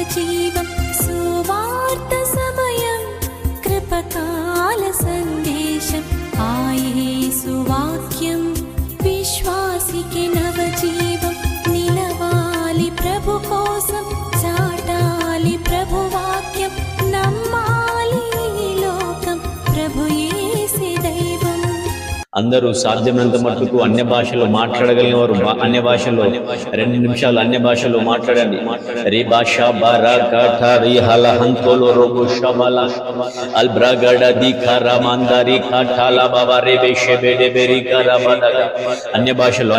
నవజీవం సువార్త సమయం కృపకాల సందేశం యేసు వాక్యం విశ్వాసికి నవజీవం నిలవాలి ప్రభు కోసం చాటాలి ప్రభు వాక్యం నమ్మాలి లోకం ప్రభు యేసే దైవం. అందరూ సాధ్యమైనంత మట్టుకు అన్య భాషలో మాట్లాడగలిగిన వారు అన్య భాషలో 2 నిమిషాలు అన్య భాషలో మాట్లాడండి. రి భాష బరకట రి హలహంతోలో రోబు షబల అల్బ్రగడ దిఖర మందరి కఠల బవరే బెషెబెడే బెరి కరబదగ అన్య భాషలో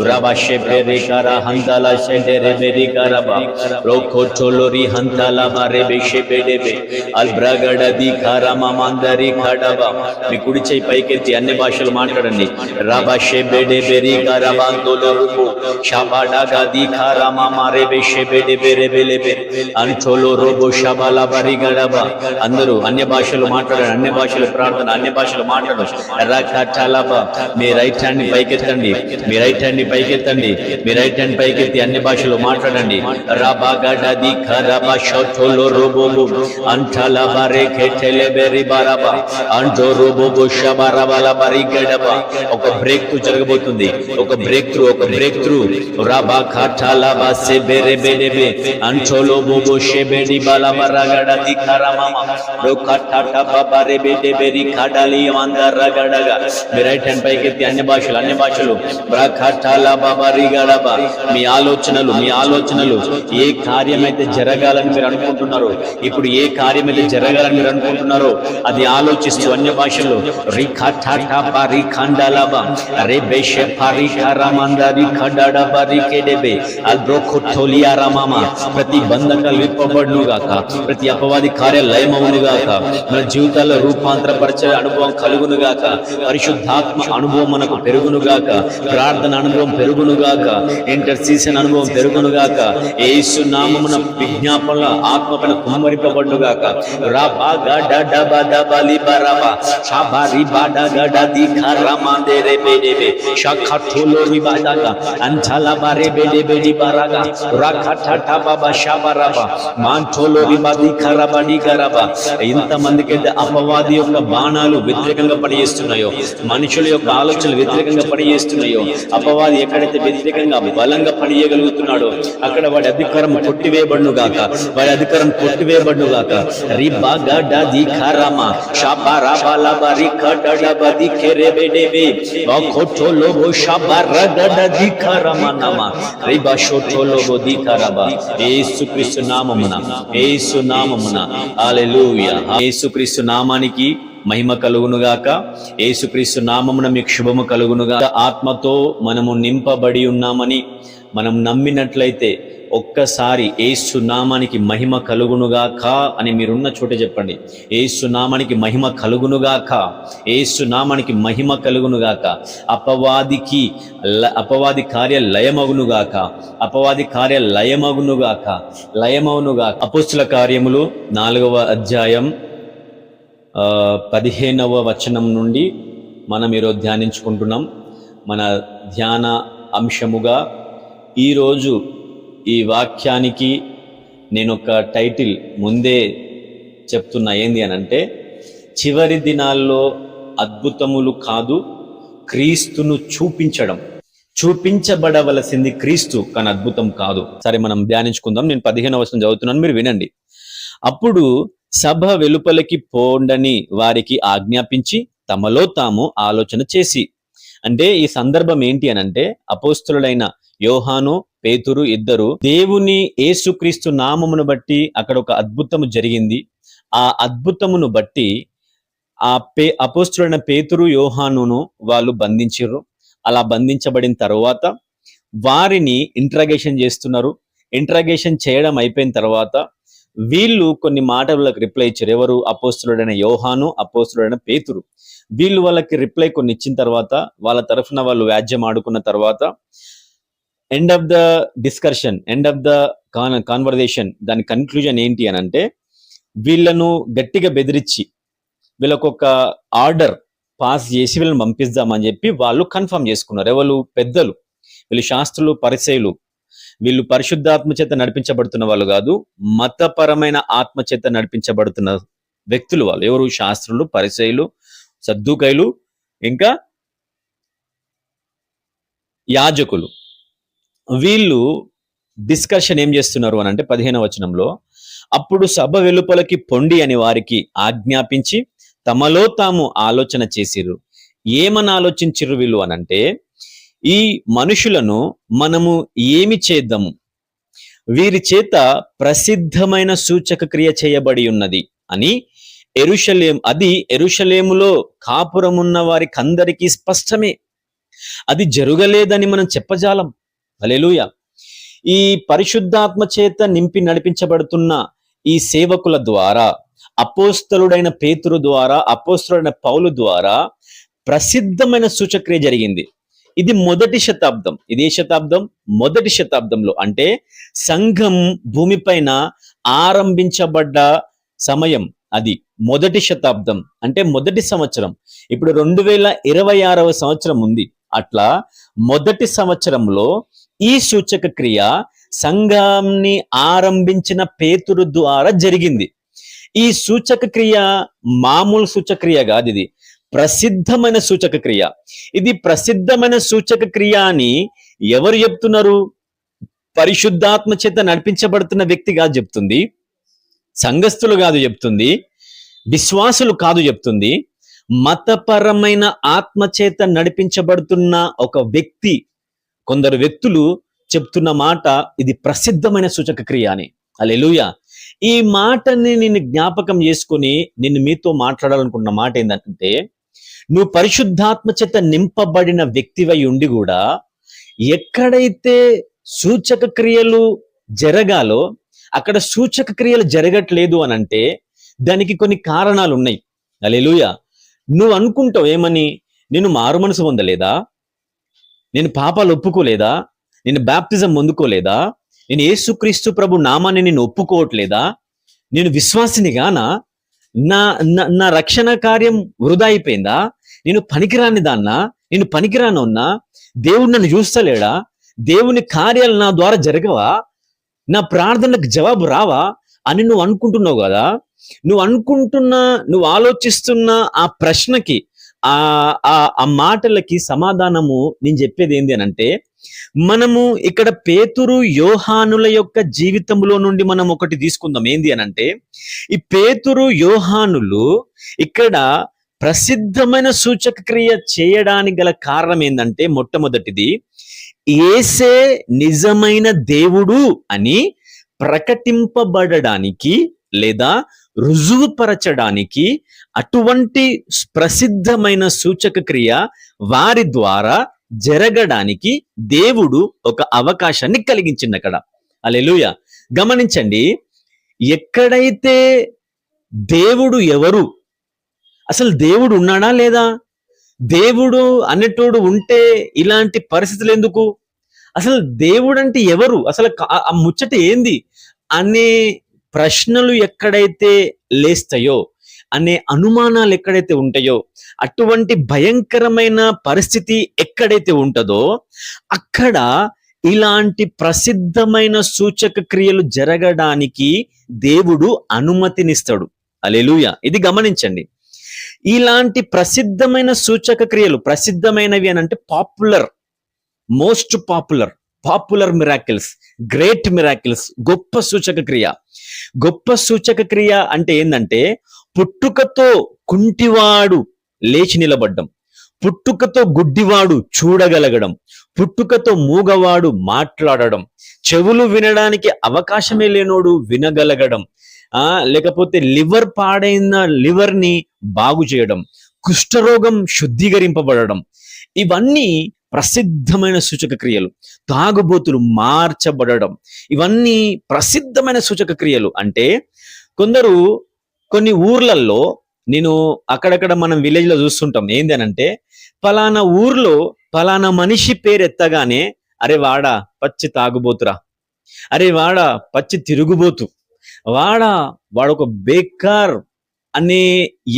రబషె బెరి కర హంతల షెడెరె బెరి కరబ రోకోటోలో రి హంతల బరే బెషెబెడే బె అల్బ్రగడ దిఖర మందరి కడబ. మీ కుడి చేయి పైకెత్తి అన్ని భాషలు మాట్లాడండి. రాబాషే బెడే బెరి కరబాంతోలో రుబు షాబాడాగా దిఖారా మామారే బెషే బెడే బెరే బెలే బె అంచోలో రోబో షబాలా బరి గడబ. అందరూ అన్య భాషలు మాట్లాడండి. అన్య భాషలు ప్రార్థన, అన్య భాషలు మాట్లాడండి. రకటలబ. మీ రైట్ హ్యాండ్ ని పైకెత్తండి. మీ రైట్ హ్యాండ్ ని పైకెత్తండి. మీ రైట్ హ్యాండ్ పైకెత్తి అన్య భాషలు మాట్లాడండి. రాబాగడ దిఖరబ షోటోలో రోబో అంటల బరే కెటెలే బెరి బరబ అంటో రోబో షబా. ఒక బ్రేక్ త్రూ జరగబోతుంది. ఒక బ్రేక్ త్రూ రాబా ఖాటాలా బాసే బెరే బెడెబే అంచోలో బోబో షెబెడి బాలా బరగడ దిఖరమమ రోకటాటా బాబారే బెడెబెరి ఖాడాలి మందరగడగా. మీ రైట్ హ్యాండ్ పైకెత్తి అన్య భాషలు బ్రాఖాటాలా బాబారి గడబ. మీ ఆలోచనలు ఏ కార్యమైతే జరగాలని మీరు అనుకుంటున్నారో, ఇప్పుడు ఏ కార్యమైతే జరగాలని మీరు అనుకుంటున్నారో అది ఆలోచిస్తూ అన్య భాషల్లో ప్రతి బంధకాలు విప్పబడును గాక, ప్రతి అపవాది కార్యాలయమవును గాక, మన జీవితాల్లో రూపాంతరపరిచే అనుభవం కలుగును గాక, పరిశుద్ధాత్మ అనుభవం మనకు పెరుగును గాక, ప్రార్థన అనుభవం పెరుగును గాక, ఇంటర్సీజన్ అనుభవం పెరుగును గాక, యేసు నామమున విజ్ఞాపనల ఆత్మపైన కుమ్మరింపబడును గాక. రాబా గడ డబ డబలి బరబా షాబారి బాడా గడ దిఖర మందరే బెడెబే షఖఠోలో రిబాదాగా అంచల బారే బెడెబెడి బరాగా రఖఠఠ బాబా షాబరబా మాంఠోలో రిబాది ఖరబడి గరబా. ఇంతమందికైతే అపవాది యొక్క బాణాలు వ్యతిరేకంగా పనిచేస్తున్నాయో, మనుషుల యొక్క ఆలోచనలు వ్యతిరేకంగా పనిచేస్తున్నాయో, అపవాది ఎక్కడైతే వ్యతిరేకంగా బలంగా పనిచేయగలుగుతున్నాడో అక్కడ వాడి అధికారం కొట్టివేయబడును గాక, వాడి అధికారం కొట్టివేయబడును గాక. రిబా గడ దిఖరమ షాబరబల బరి ఖడడ బది కెరె బెడెబే బఖోటోలో బో షాబరగడ దిఖరమ నమ రిబా షోటోలో బో దిఖరబ. యేసుక్రీస్తు నామమున హల్లెలూయా. యేసుక్రీస్తు నామానికి మహిమ కలుగునుగాక. యేసుక్రీస్తు నామమున మీకు శుభము కలుగునుగాక. ఆత్మతో మనము నింపబడి ఉన్నామని మనం నమ్మినట్లయితే ఒక్కసారి యేసు నామానికి మహిమ కలుగునుగాక అని మీరున్న చోటే చెప్పండి. యేసు నామానికి మహిమ కలుగునుగాక, యేసు నామానికి మహిమ కలుగునుగాక. అపవాది కార్య లయమగునుగాక, లయమగునుగాక. అపోస్తుల కార్యములు 4వ అధ్యాయం 15వ వచనం నుండి మనం ఈరోజు ధ్యానించుకుంటున్నాం. మన ధ్యాన అంశముగా ఈరోజు ఈ వాక్యానికి నేను ఒక టైటిల్ ముందే చెప్తున్నా. ఏంది అని అంటే, చివరి దినాల్లో అద్భుతములు కాదు, క్రీస్తును చూపించబడవలసింది క్రీస్తు, కానీ అద్భుతం కాదు. సరే, మనం ధ్యానించుకుందాం. నేను 15వ వచనం చదువుతున్నాను, మీరు వినండి. అప్పుడు సభ వెలుపలికి పోండని వారికి ఆజ్ఞాపించి తమలో తాము ఆలోచన చేసి. అంటే ఈ సందర్భం ఏంటి అనంటే, అపోస్తులుడైన యోహాను, పేతురు ఇద్దరు దేవుని యేసుక్రీస్తు నామమును బట్టి అక్కడ ఒక అద్భుతము జరిగింది. ఆ అద్భుతమును బట్టి అపోస్తులైన పేతురు, యోహానును వాళ్ళు బంధించారు. అలా బంధించబడిన తర్వాత వారిని ఇంట్రాగేషన్ చేస్తున్నారు. ఇంట్రాగేషన్ చేయడం అయిపోయిన తర్వాత వీళ్ళు కొన్ని మాటలకు రిప్లై ఇచ్చారు. ఎవరు? అపోస్తులుడైన యోహాను, అపోస్తులుడైన పేతురు. వీళ్ళు వాళ్ళకి రిప్లై కొన్ని ఇచ్చిన తర్వాత, వాళ్ళ తరఫున వాళ్ళు వ్యాజ్యం ఆడుకున్న తర్వాత, end of the discussion, end of the conversation, దాని కన్క్లూజన్ ఏంటి అని అంటే, వీళ్ళను గట్టిగా బెదిరించి వీళ్ళకు ఒక ఆర్డర్ పాస్ చేసి వీళ్ళని పంపిద్దామని చెప్పి వాళ్ళు కన్ఫర్మ్ చేసుకున్నారు. ఎవరు? పెద్దలు, వీళ్ళు శాస్త్రులు, పరిసయ్యులు, వీళ్ళు పరిశుద్ధాత్మ చేత నడిపించబడుతున్న వాళ్ళు కాదు, మతపరమైన ఆత్మ చేత నడిపించబడుతున్న వ్యక్తులు వాళ్ళు. ఎవరు? శాస్త్రులు, పరిసయ్యులు, సద్దూకైలు, ఇంకా యాజకులు. వీళ్ళు డిస్కషన్ ఏం చేస్తున్నారు అని అంటే 15వ వచనంలో, అప్పుడు సభ వెలుపలకి పొండి అని వారికి ఆజ్ఞాపించి తమలో తాము ఆలోచన చేసిర్రు. ఏమని ఆలోచించిర్రు వీళ్ళు అనంటే, ఈ మనుషులను మనము ఏమి చేద్దాము, వీరి చేత ప్రసిద్ధమైన సూచక క్రియ చేయబడి ఉన్నది అని ఎరుషలేములో కాపురమున్న వారికి అందరికీ స్పష్టమే. అది జరగలేదని మనం చెప్పజాలం. హల్లెలూయా. ఈ పరిశుద్ధాత్మ చేత నింపి నడిపించబడుతున్న ఈ సేవకుల ద్వారా, అపోస్తలుడైన పేతురు ద్వారా, అపోస్తలుడైన పౌలు ద్వారా ప్రసిద్ధమైన సూచక్రియ జరిగింది. ఇది మొదటి శతాబ్దం. ఇదే శతాబ్దం, మొదటి శతాబ్దంలో, అంటే సంఘం భూమిపైన ఆరంభించబడ్డ సమయం. అది మొదటి శతాబ్దం అంటే మొదటి సంవత్సరం. ఇప్పుడు 2026వ సంవత్సరం ఉంది. అట్లా మొదటి సంవత్సరంలో ఈ సూచక క్రియ సంఘాన్ని ఆరంభించిన పేతురు ద్వారా జరిగింది. ఈ సూచక క్రియ మామూలు సూచక క్రియ కాదు, ఇది ప్రసిద్ధమైన సూచక క్రియ. ఇది ప్రసిద్ధమైన సూచక క్రియ అని ఎవరు చెప్తున్నారు? పరిశుద్ధాత్మ చేత నడిపించబడుతున్న వ్యక్తి కాదు చెప్తుంది, సంఘస్థులు కాదు చెప్తుంది, విశ్వాసులు కాదు చెప్తుంది, మతపరమైన ఆత్మ చేత నడిపించబడుతున్న ఒక వ్యక్తి, కొందరు వ్యక్తులు చెప్తున్న మాట ఇది ప్రసిద్ధమైన సూచక క్రియ అని. హల్లెలూయా. ఈ మాటని నేను జ్ఞాపకం చేసుకుని నేను మీతో మాట్లాడాలనుకున్న మాట ఏంటంటే, నువ్వు పరిశుద్ధాత్మ చేత నింపబడిన వ్యక్తివై ఉండి కూడా ఎక్కడైతే సూచక క్రియలు జరగాలో అక్కడ సూచక క్రియలు జరగట్లేదు అని అంటే దానికి కొన్ని కారణాలు ఉన్నాయి. హల్లెలూయా. నువ్వు అనుకుంటావు ఏమని, నేను మారు మనసు పొందలేదా, నేను పాపాలు ఒప్పుకోలేదా, నేను బాప్తిజం పొందుకోలేదా, నేను యేసుక్రీస్తు ప్రభు నామాన్ని నేను ఒప్పుకోవట్లేదా, నేను విశ్వాసినిగానా, నా రక్షణ కార్యం వృధా అయిపోయిందా, నేను పనికిరాని దాన్నా, నేను పనికిరానున్నా, దేవుడు నన్ను చూస్తలేడా, దేవుని కార్యాలు నా ద్వారా జరగవా, నా ప్రార్థనలకు జవాబు రావా అని నువ్వు అనుకుంటున్నావు కదా. నువ్వు ఆలోచిస్తున్న ఆ ప్రశ్నకి, ఆ మాటలకి సమాధానము నేను చెప్పేది ఏంది అని అంటే, మనము ఇక్కడ పేతురు యోహానుల యొక్క జీవితంలో నుండి మనం ఒకటి తీసుకుందాం. ఏంది అని అంటే, ఈ పేతురు యోహానులు ఇక్కడ ప్రసిద్ధమైన సూచక క్రియ చేయడానికి గల కారణం ఏంటంటే, మొట్టమొదటిది యేసే నిజమైన దేవుడు అని ప్రకటింపబడడానికి లేదా రుజువుపరచడానికి అటువంటి ప్రసిద్ధమైన సూచక క్రియ వారి ద్వారా జరగడానికి దేవుడు ఒక అవకాశాన్ని కలిగించింది అక్కడ. హల్లెలూయా. గమనించండి, ఎక్కడైతే దేవుడు ఎవరు, అసలు దేవుడు ఉన్నాడా లేదా, దేవుడు అనేటోడు ఉంటే ఇలాంటి పరిస్థితులు ఎందుకు, అసలు దేవుడు అంటే ఎవరు, అసలు ఆ ముచ్చట ఏంది అనే ప్రశ్నలు ఎక్కడైతే లేస్తాయో, అనే అనుమానాలు ఎక్కడైతే ఉంటాయో, అటువంటి భయంకరమైన పరిస్థితి ఎక్కడైతే ఉంటుందో అక్కడ ఇలాంటి ప్రసిద్ధమైన సూచక క్రియలు జరగడానికి దేవుడు అనుమతినిస్తాడు. హల్లెలూయా. ఇది గమనించండి. ఇలాంటి ప్రసిద్ధమైన సూచక క్రియలు, ప్రసిద్ధమైనవి అని అంటే popular, most popular miracles, great miracles, గొప్ప సూచక క్రియ. గొప్ప సూచక క్రియ అంటే ఏంటంటే, పుట్టుకతో కుంటివాడు లేచి నిలబడ్డం, పుట్టుకతో గుడ్డివాడు చూడగలగడం, పుట్టుకతో మూగవాడు మాట్లాడడం, చెవులు వినడానికి అవకాశమే లేనోడు వినగలగడం, లేకపోతే లివర్ పాడైన లివర్ ని బాగు చేయడం, కుష్ఠరోగం శుద్ధీకరింపబడడం, ఇవన్నీ ప్రసిద్ధమైన సూచక క్రియలు. తాగుబోతులు మార్చబడడం, ఇవన్నీ ప్రసిద్ధమైన సూచక క్రియలు. అంటే కొన్ని ఊర్లలో, నేను అక్కడక్కడ మనం విలేజ్ లో చూస్తుంటాం, ఏంది అనంటే, పలానా ఊర్లో పలానా మనిషి పేరు ఎత్తగానే, అరే వాడా పచ్చి తాగుబోతురా, అరే వాడా పచ్చి తిరుగుబోతు, వాడొక బేకార్ అనే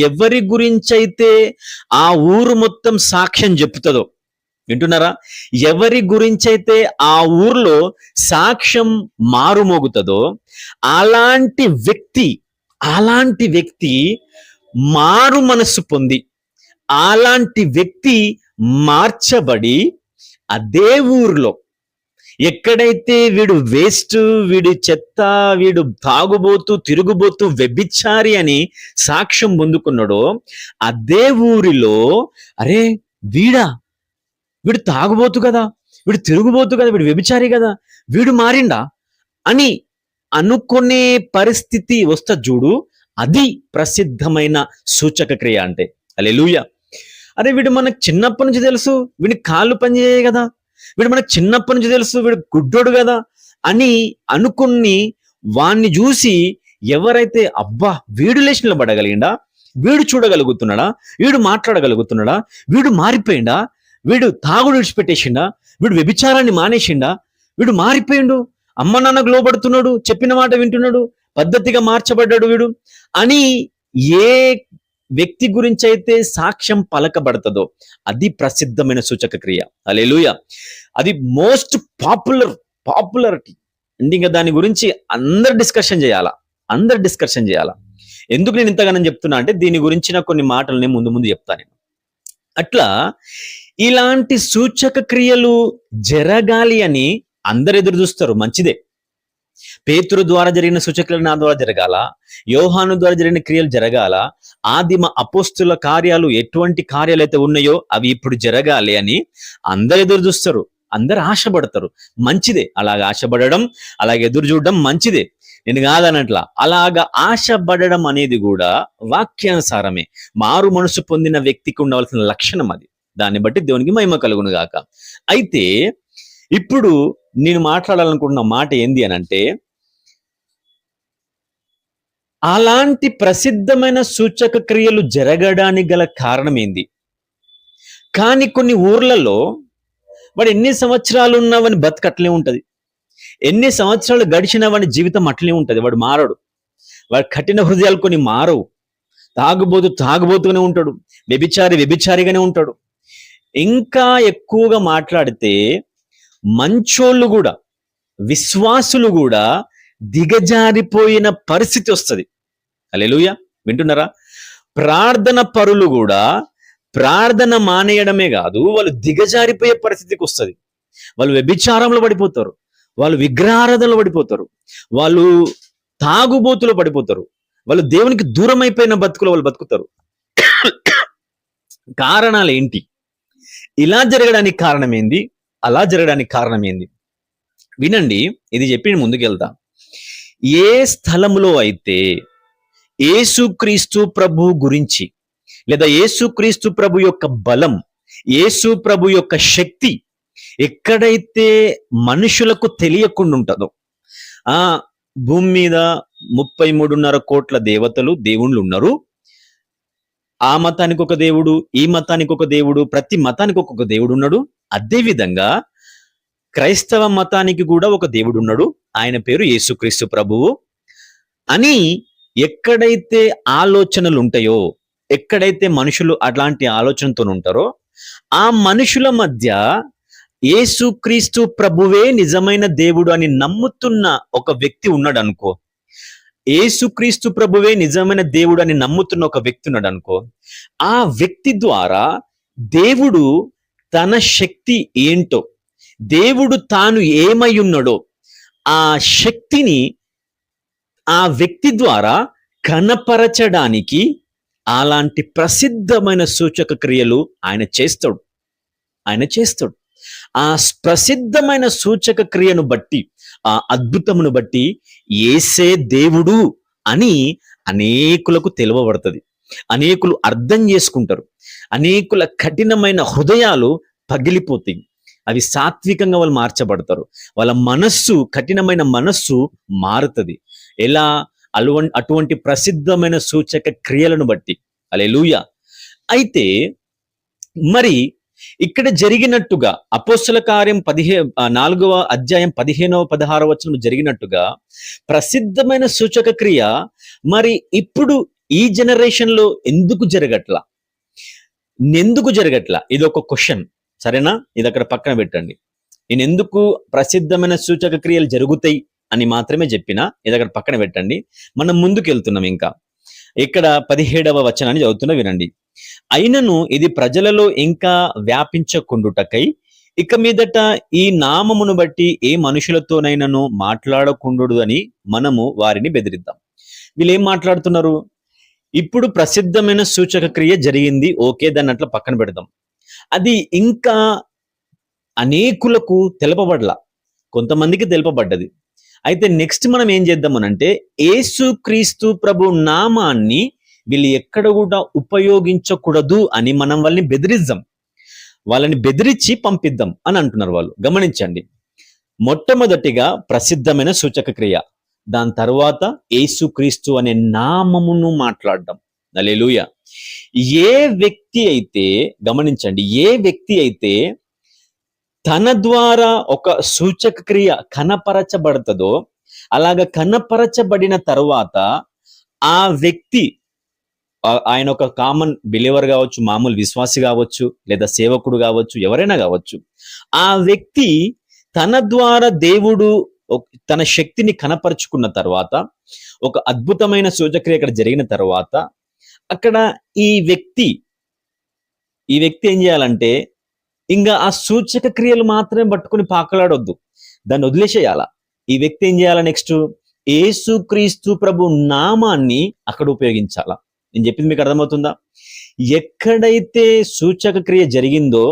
ఎవరి గురించి అయితే ఆ ఊరు మొత్తం సాక్ష్యం చెప్తుందో, వింటున్నారా? ఎవరి గురించైతే ఆ ఊర్లో సాక్ష్యం మారుమోగుతుందో అలాంటి వ్యక్తి మారు మనస్సు పొంది, అలాంటి వ్యక్తి మార్చబడి అదే ఊర్లో ఎక్కడైతే వీడు వేస్ట్, వీడు చెత్త, వీడు తాగుబోతూ తిరుగుబోతూ వ్యభిచారి అని సాక్ష్యం పొందుకున్నాడో అదే ఊరిలో అరే వీడు తాగుబోతు కదా, వీడు తిరుగుబోతు కదా, వీడు వ్యభిచారి కదా, వీడు మారిండా అని అనుకునే పరిస్థితి వస్తా చూడు. అది ప్రసిద్ధమైన సూచక క్రియ అంటే. హల్లెలూయా. అరే వీడు మనకు చిన్నప్పటి నుంచి తెలుసు, వీడిని కాళ్ళు పనిచేయ కదా, వీడు మనకు చిన్నప్పటి నుంచి తెలుసు, వీడు గుడ్డోడు కదా అని అనుకుని వాణ్ణి చూసి ఎవరైతే అబ్బా వీడు లేచి నిలబడగలిగిండా, వీడు చూడగలుగుతున్నాడా, వీడు మాట్లాడగలుగుతున్నాడా, వీడు మారిపోయిండా, వీడు తాగుడు విడిచిపెట్టేసిండా, వీడు వ్యభిచారాన్ని మానేసిండా, వీడు మారిపోయిండు, అమ్మ నాన్నకు లోబడుతున్నాడు, చెప్పిన మాట వింటున్నాడు, పద్ధతిగా మార్చబడ్డాడు వీడు అని ఏ వ్యక్తి గురించి అయితే సాక్ష్యం పలకబడుతుందో అది ప్రసిద్ధమైన సూచక క్రియ. హల్లెలూయా. అది మోస్ట్ పాపులారిటీ. ఇంకా దాని గురించి అందరు డిస్కషన్ చేయాలా. ఎందుకు నేను ఇంతగానో చెప్తున్నా అంటే దీని గురించిన కొన్ని మాటలు నేను ముందు చెప్తాను. అట్లా ఇలాంటి సూచక క్రియలు జరగాలి అని అందరు ఎదురు చూస్తారు, మంచిదే. పేతురు ద్వారా జరిగిన సూచక్రియలు నా ద్వారా జరగాల, యోహాను ద్వారా జరిగిన క్రియలు జరగాల, ఆదిమ అపోస్తుల కార్యాలు ఎటువంటి కార్యాలు అయితే ఉన్నాయో అవి ఇప్పుడు జరగాలి అని అందరు ఎదురు చూస్తారు, అందరు ఆశపడతారు, మంచిదే. అలాగ ఆశపడడం, అలాగే ఎదురు చూడడం మంచిదే, నేను కాదనట్లా. అలాగా ఆశపడడం అనేది కూడా వాక్యానుసారమే. మారు మనసు పొందిన వ్యక్తికి ఉండవలసిన లక్షణం అది. దాన్ని బట్టి దేవునికి మహిమ కలుగును గాక. అయితే ఇప్పుడు నేను మాట్లాడాలనుకుంటున్న మాట ఏంది అని అంటే, అలాంటి ప్రసిద్ధమైన సూచక క్రియలు జరగడానికి గల కారణం ఏంది? కానీ కొన్ని ఊర్లలో వాడు ఎన్ని సంవత్సరాలు ఉన్నవని బతుకట్లే ఉంటది, ఎన్ని సంవత్సరాలు గడిచిన వాడి జీవితం అట్లే ఉంటది. వాడు మారడు, వాడు కఠిన హృదయాలు కొన్ని మారవు. తాగుబోతుగానే ఉంటాడు, వ్యభిచారిగానే ఉంటాడు. ఇంకా ఎక్కువగా మాట్లాడితే మంచోళ్ళు కూడా, విశ్వాసులు కూడా దిగజారిపోయిన పరిస్థితి వస్తుంది. హల్లెలూయా. వింటున్నారా? ప్రార్థన పరులు కూడా ప్రార్థన మానేయడమే కాదు, వాళ్ళు దిగజారిపోయే పరిస్థితికి వస్తుంది. వాళ్ళు వ్యభిచారంలో పడిపోతారు, వాళ్ళు విగ్రహారాధనలో పడిపోతారు, వాళ్ళు తాగుబోతులో పడిపోతారు, వాళ్ళు దేవునికి దూరం అయిపోయిన బతుకులో వాళ్ళు బతుకుతారు. కారణాలు ఏంటి? ఇలా జరగడానికి కారణం ఏంది? అలా జరగడానికి కారణం ఏంది? వినండి, ఇది చెప్పి ముందుకెళ్తా. ఏ స్థలములో అయితే యేసుక్రీస్తు ప్రభు గురించి లేదా యేసుక్రీస్తు ప్రభు యొక్క బలం, యేసు ప్రభు యొక్క శక్తి ఎక్కడైతే మనుషులకు తెలియకుండా ఉంటుందో, ఆ భూమి మీద 33.5 కోట్ల దేవుళ్ళు ఉన్నారు. ఆ మతానికి ఒక దేవుడు, ఈ మతానికి ఒక దేవుడు, ప్రతి మతానికి ఒక్కొక్క దేవుడు ఉన్నాడు. అదే విధంగా క్రైస్తవ మతానికి కూడా ఒక దేవుడు ఉన్నాడు, ఆయన పేరు యేసుక్రీస్తు ప్రభువు అని ఎక్కడైతే ఆలోచనలు ఉంటాయో, ఎక్కడైతే మనుషులు అట్లాంటి ఆలోచనతో ఉంటారో, ఆ మనుషుల మధ్య యేసుక్రీస్తు ప్రభువే నిజమైన దేవుడు అని నమ్ముతున్న ఒక వ్యక్తి ఉన్నాడు అనుకో, యేసుక్రీస్తు ప్రభువే నిజమైన దేవుడు అని నమ్ముతున్న ఒక వ్యక్తి ఉన్నాడు అనుకో, ఆ వ్యక్తి ద్వారా దేవుడు తన శక్తి ఏంటో, దేవుడు తాను ఏమై ఉన్నాడో ఆ శక్తిని ఆ వ్యక్తి ద్వారా కనపరచడానికి అలాంటి ప్రసిద్ధమైన సూచక క్రియలు ఆయన చేస్తాడు. ఆ ప్రసిద్ధమైన సూచక క్రియను బట్టి, ఆ అద్భుతమును బట్టి యేసే దేవుడు అని అనేకులకు తెలువబడుతుంది, అనేకులు అర్థం చేసుకుంటారు, అనేకుల కఠినమైన హృదయాలు పగిలిపోతాయి, అవి సాత్వికంగా వాళ్ళు మార్చబడతారు, వాళ్ళ మనస్సు, కఠినమైన మనస్సు మారుతుంది. ఎలా? అటువంటి ప్రసిద్ధమైన సూచక క్రియలను బట్టి. హల్లెలూయా. అయితే మరి ఇక్కడ జరిగినట్టుగా అపోస్తల కార్యం 4వ అధ్యాయం 15వ 16వ వచనం జరిగినట్టుగా ప్రసిద్ధమైన సూచక క్రియ మరి ఇప్పుడు ఈ జనరేషన్ లో ఎందుకు జరగట్లా? ఇది ఒక క్వశ్చన్, సరేనా? ఇది అక్కడ పక్కన పెట్టండి. నేను ఎందుకు ప్రసిద్ధమైన సూచక క్రియలు జరుగుతాయి అని మాత్రమే చెప్పినా, ఇది అక్కడ పక్కన పెట్టండి. మనం ముందుకు వెళ్తున్నాం. ఇంకా ఇక్కడ 17వ వచనాన్ని చదువుతున్నా, వినండి. అయినను ఇది ప్రజలలో ఇంకా వ్యాపించకుండుటకై ఇక మీదట ఈ నామమును బట్టి ఏ మనుషులతోనైనాను మాట్లాడకుండు అని మనము వారిని బెదిరిద్దాం. వీళ్ళు ఏం మాట్లాడుతున్నారు? ఇప్పుడు ప్రసిద్ధమైన సూచక క్రియ జరిగింది, ఓకే, దాన్ని అట్లా పక్కన పెడదాం. అది ఇంకా అనేకులకు తెలపబడలా, కొంతమందికి తెలుపబడ్డది. అయితే నెక్స్ట్ మనం ఏం చేద్దామనంటే, యేసుక్రీస్తు ప్రభు నామాన్ని వీళ్ళు ఎక్కడ కూడా ఉపయోగించకూడదు అని మనం వాళ్ళని బెదిరిద్దాం, వాళ్ళని బెదిరించి పంపిద్దాం అని అంటున్నారు వాళ్ళు. గమనించండి, మొట్టమొదటిగా ప్రసిద్ధమైన సూచక క్రియ, దాని తర్వాత యేసుక్రీస్తు అనే నామమును మాట్లాడడం. హల్లెలూయా. ఏ వ్యక్తి అయితే, గమనించండి, ఏ వ్యక్తి అయితే తన ద్వారా ఒక సూచక క్రియ కనపరచబడుతుందో, అలాగ కనపరచబడిన తరువాత ఆ వ్యక్తి, ఆయన ఒక కామన్ బిలీవర్ కావచ్చు, మామూలు విశ్వాసి కావచ్చు, లేదా సేవకుడు కావచ్చు, ఎవరైనా కావచ్చు, ఆ వ్యక్తి తన ద్వారా దేవుడు తన శక్తిని కనపరుచుకున్న తర్వాత, ఒక అద్భుతమైన సూచక్రియ అక్కడ జరిగిన తర్వాత, అక్కడ ఈ వ్యక్తి ఏం చేయాలంటే, ఇంకా ఆ సూచక క్రియలు మాత్రమే పట్టుకుని పాకలాడొద్దు, దాన్ని వదిలేసేయాల. ఈ వ్యక్తి ఏం చేయాల? నెక్స్ట్ యేసుక్రీస్తు ప్రభు నామాన్ని అక్కడ ఉపయోగించాలా. నేను చెప్పింది మీకు అర్థమవుతుందా? ఎక్కడైతే సూచక క్రియ జరిగిందో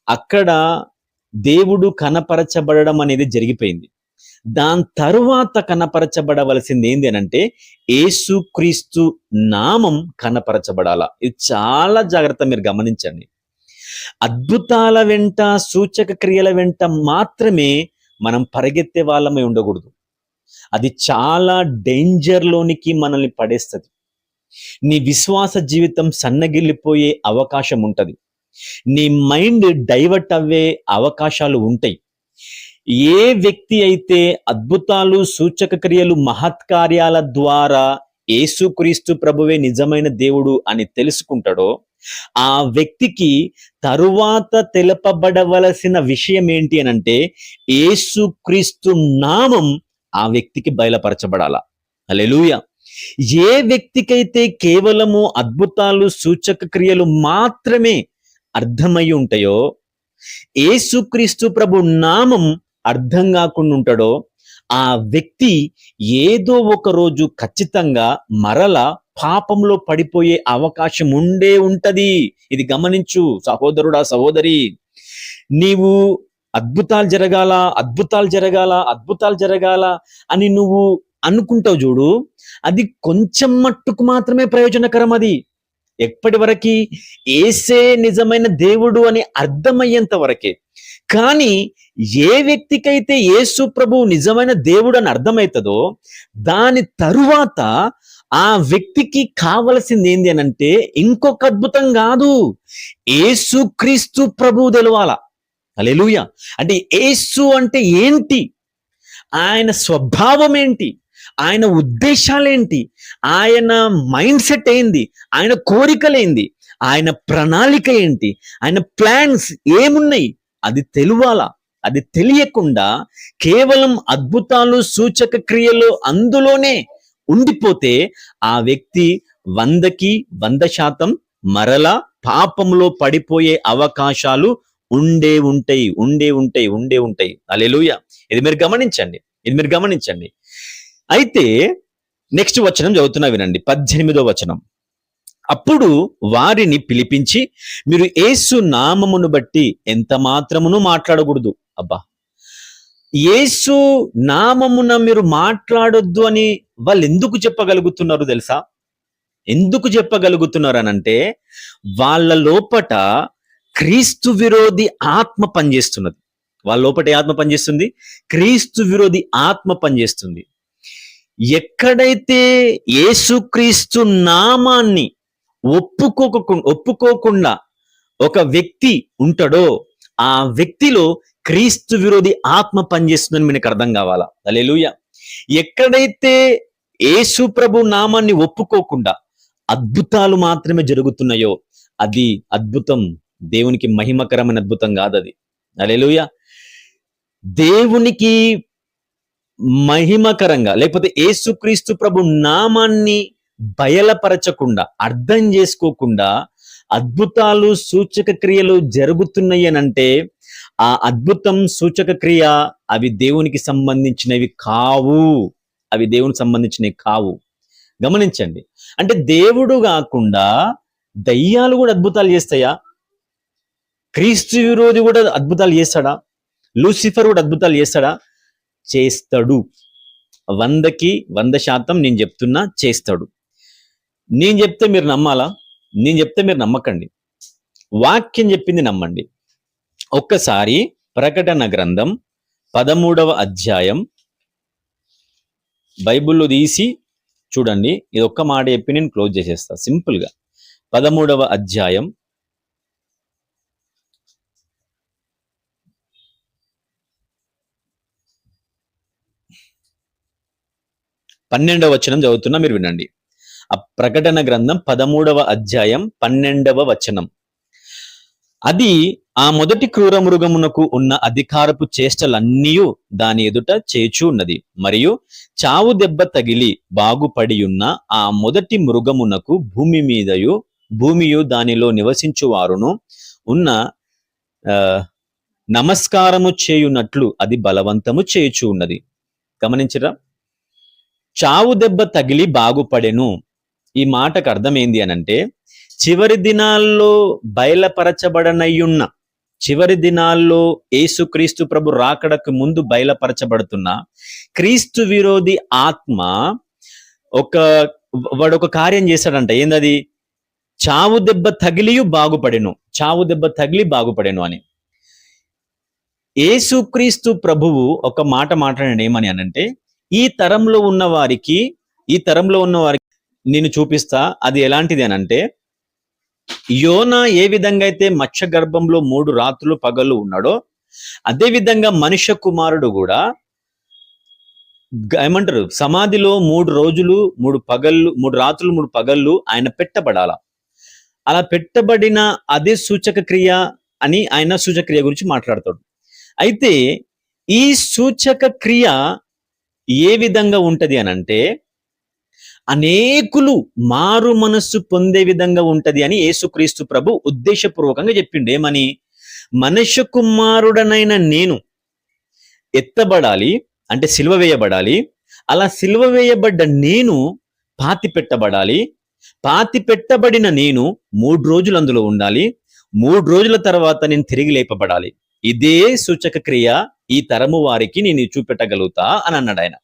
అక్కడ దేవుడు కనపరచబడడం అనేది జరిగిపోయింది. దాని తరువాత కనపరచబడవలసింది ఏంది అనంటే, యేసుక్రీస్తు నామం కనపరచబడాలా. ఇది చాలా జాగ్రత్త, మీరు గమనించండి. అద్భుతాల వెంట, సూచక క్రియల వెంట మాత్రమే మనం పరిగెత్తే వాళ్ళమై ఉండకూడదు. అది చాలా డేంజర్లోనికి మనల్ని పడేస్తుంది. నీ విశ్వాస జీవితం సన్నగిల్లిపోయే అవకాశం ఉంటది. నీ మైండ్ డైవర్ట్ అవ్వే అవకాశాలు ఉంటాయి. ఏ వ్యక్తి అయితే అద్భుతాలు, సూచక క్రియలు, మహత్కార్యాల ద్వారా యేసుక్రీస్తు ప్రభువే నిజమైన దేవుడు అని తెలుసుకుంటాడో, ఆ వ్యక్తికి తరువాత తెలపబడవలసిన విషయం ఏంటి అనంటే, యేసుక్రీస్తు నామం ఆ వ్యక్తికి బయలుపరచబడాల. హల్లెలూయా. ఏ వ్యక్తికైతే కేవలము అద్భుతాలు, సూచక క్రియలు మాత్రమే అర్థమై ఉంటాయో, యేసుక్రీస్తు ప్రభు నామం అర్థం కాకుండా ఉంటాడో, ఆ వ్యక్తి ఏదో ఒక రోజు ఖచ్చితంగా మరల పాపంలో పడిపోయే అవకాశం ఉంటది. ఇది గమనించు సహోదరుడా, సహోదరి. నీవు అద్భుతాలు జరగాల అని నువ్వు అనుకుంటావు చూడు, అది కొంచెం మట్టుకు మాత్రమే ప్రయోజనకరం. అది ఎప్పటి వరకు? యేసే నిజమైన దేవుడు అని అర్థమయ్యేంత వరకే. కానీ ఏ వ్యక్తికైతే యేసు ప్రభు నిజమైన దేవుడు అని అర్థమవుతుందో, దాని తరువాత ఆ వ్యక్తికి కావలసింది ఏంది అనంటే, ఇంకొక అద్భుతం కాదు, యేసుక్రీస్తు ప్రభు తెలవాల. హల్లెలూయా. అంటే యేసు అంటే ఏంటి, ఆయన స్వభావం ఏంటి, ఆయన ఉద్దేశాలేంటి, ఆయన మైండ్ సెట్ ఏంది, ఆయన కోరికలేంది, ఆయన ప్రణాళిక ఏంటి, ఆయన ప్లాన్స్ ఏమున్నాయి, అది తెలువాలా. అది తెలియకుండా కేవలం అద్భుతాలు, సూచక క్రియలు అందులోనే ఉండిపోతే ఆ వ్యక్తి 100కి 100% మరలా పాపంలో పడిపోయే అవకాశాలు ఉండే ఉంటాయి. హల్లెలూయా. ఇది మీరు గమనించండి. అయితే నెక్స్ట్ వచనం చదువుతున్నా, వినండి. 18వ వచనం. అప్పుడు వారిని పిలిపించి, మీరు యేసు నామమును బట్టి ఎంత మాత్రమును మాట్లాడకూడదు. అబ్బా, యేసు నామమున మీరు మాట్లాడొద్దు అని వాళ్ళు ఎందుకు చెప్పగలుగుతున్నారు తెలుసా? ఎందుకు చెప్పగలుగుతున్నారు అనంటే, వాళ్ళ లోపట క్రీస్తు విరోధి ఆత్మ పనిచేస్తున్నది. వాళ్ళ లోపట ఏ ఆత్మ పనిచేస్తుంది? క్రీస్తు విరోధి ఆత్మ పనిచేస్తుంది. ఎక్కడైతే యేసుక్రీస్తు నామాన్ని ఒప్పుకోకుండా ఒక వ్యక్తి ఉంటాడో, ఆ వ్యక్తిలో క్రీస్తు విరోధి ఆత్మ పనిచేస్తుందని మనకు అర్థం కావాలా. హల్లెలూయా. ఎక్కడైతే యేసు ప్రభు నామాన్ని ఒప్పుకోకుండా అద్భుతాలు మాత్రమే జరుగుతున్నాయో, అది అద్భుతం దేవునికి మహిమకరమైన అద్భుతం కాదు అది. హల్లెలూయా. దేవునికి మహిమకరంగా లేకపోతే యేసుక్రీస్తు ప్రభు నామాన్ని బయలపరచకుండా, అర్థం చేసుకోకుండా అద్భుతాలు సూచక క్రియలు జరుగుతున్నాయి అని అంటే ఆ అద్భుతం సూచక క్రియ అవి దేవునికి సంబంధించినవి కావు. అవి దేవునికి సంబంధించినవి కావు. గమనించండి. అంటే దేవుడు కాకుండా దయ్యాలు కూడా అద్భుతాలు చేస్తాయా? క్రీస్తు విరోధి కూడా అద్భుతాలు చేస్తాడా? లూసిఫర్ కూడా అద్భుతాలు చేస్తాడా? చేస్తాడు. 100కి 100% నేను చెప్తున్నా, చేస్తాడు. నేను చెప్తే మీరు నమ్మాలా? నేను చెప్తే మీరు నమ్మకండి. వాక్యం చెప్పింది నమ్మండి. ఒక్కసారి ప్రకటన గ్రంథం 13వ అధ్యాయం బైబిల్లో తీసి చూడండి. ఇది ఒక్క మాట చెప్పి నేను క్లోజ్ చేసేస్తా సింపుల్గా. 13వ అధ్యాయం 12వ వచనం చదువుతున్నా, మీరు వినండి. ఆ ప్రకటన గ్రంథం 13వ అధ్యాయం 12వ వచనం. అది ఆ మొదటి క్రూర మృగమునకు ఉన్న అధికారపు చేష్టలన్నీ దాని ఎదుట చేచూ ఉన్నది. మరియు చావు దెబ్బ తగిలి బాగుపడి ఉన్న ఆ మొదటి మృగమునకు భూమియు దానిలో నివసించువారును ఉన్న నమస్కారము చేయునట్లు అది బలవంతము చేయుచూ ఉన్నది. గమనించరా? చావు దెబ్బ తగిలి బాగుపడెను. ఈ మాటకు అర్థం ఏంది అనంటే, చివరి దినాల్లో బయలుపరచబడనయ్యున్న, చివరి దినాల్లో యేసుక్రీస్తు ప్రభు రాకడకు ముందు బయలుపరచబడుతున్న క్రీస్తు విరోధి ఆత్మ వాడు ఒక కార్యం చేశాడంట. ఏందది? చావు దెబ్బ తగిలి బాగుపడెను, చావు దెబ్బ తగిలి బాగుపడెను అని. యేసుక్రీస్తు ప్రభువు ఒక మాట మాట్లాడాడు. ఏమని అనంటే, ఈ తరంలో ఉన్న వారికి నేను చూపిస్తా. అది ఎలాంటిది అనంటే, యోనా ఏ విధంగా అయితే మత్స్య గర్భంలో 3 రాత్రులు పగళ్ళు ఉన్నాడో, అదే విధంగా మనుష్య కుమారుడు కూడా ఏమంటారు, సమాధిలో 3 రోజులు 3 రాత్రులు 3 పగళ్ళు ఆయన పెట్టబడాల. అలా పెట్టబడిన అదే సూచక క్రియ అని ఆయన సూచక క్రియ గురించి మాట్లాడతాడు. అయితే ఈ సూచక క్రియ ఏ విధంగా ఉంటది అనంటే, అనేకులు మారు మనస్సు పొందే విధంగా ఉంటది అని యేసుక్రీస్తు ప్రభు ఉద్దేశపూర్వకంగా చెప్పిండు. ఏమని? మనుష్య కుమారుడనైన నేను ఎత్తబడాలి, అంటే సిలువ వేయబడాలి. అలా సిలువ వేయబడ్డ నేను పాతి పెట్టబడాలి. పాతి పెట్టబడిన నేను 3 రోజులు అందులో ఉండాలి. 3 రోజుల తర్వాత నేను తిరిగి లేపబడాలి. ఇదే సూచక క్రియ ఈ తరము వారికి నేను చూపెట్టగలుగుతా అని అన్నాడు ఆయన.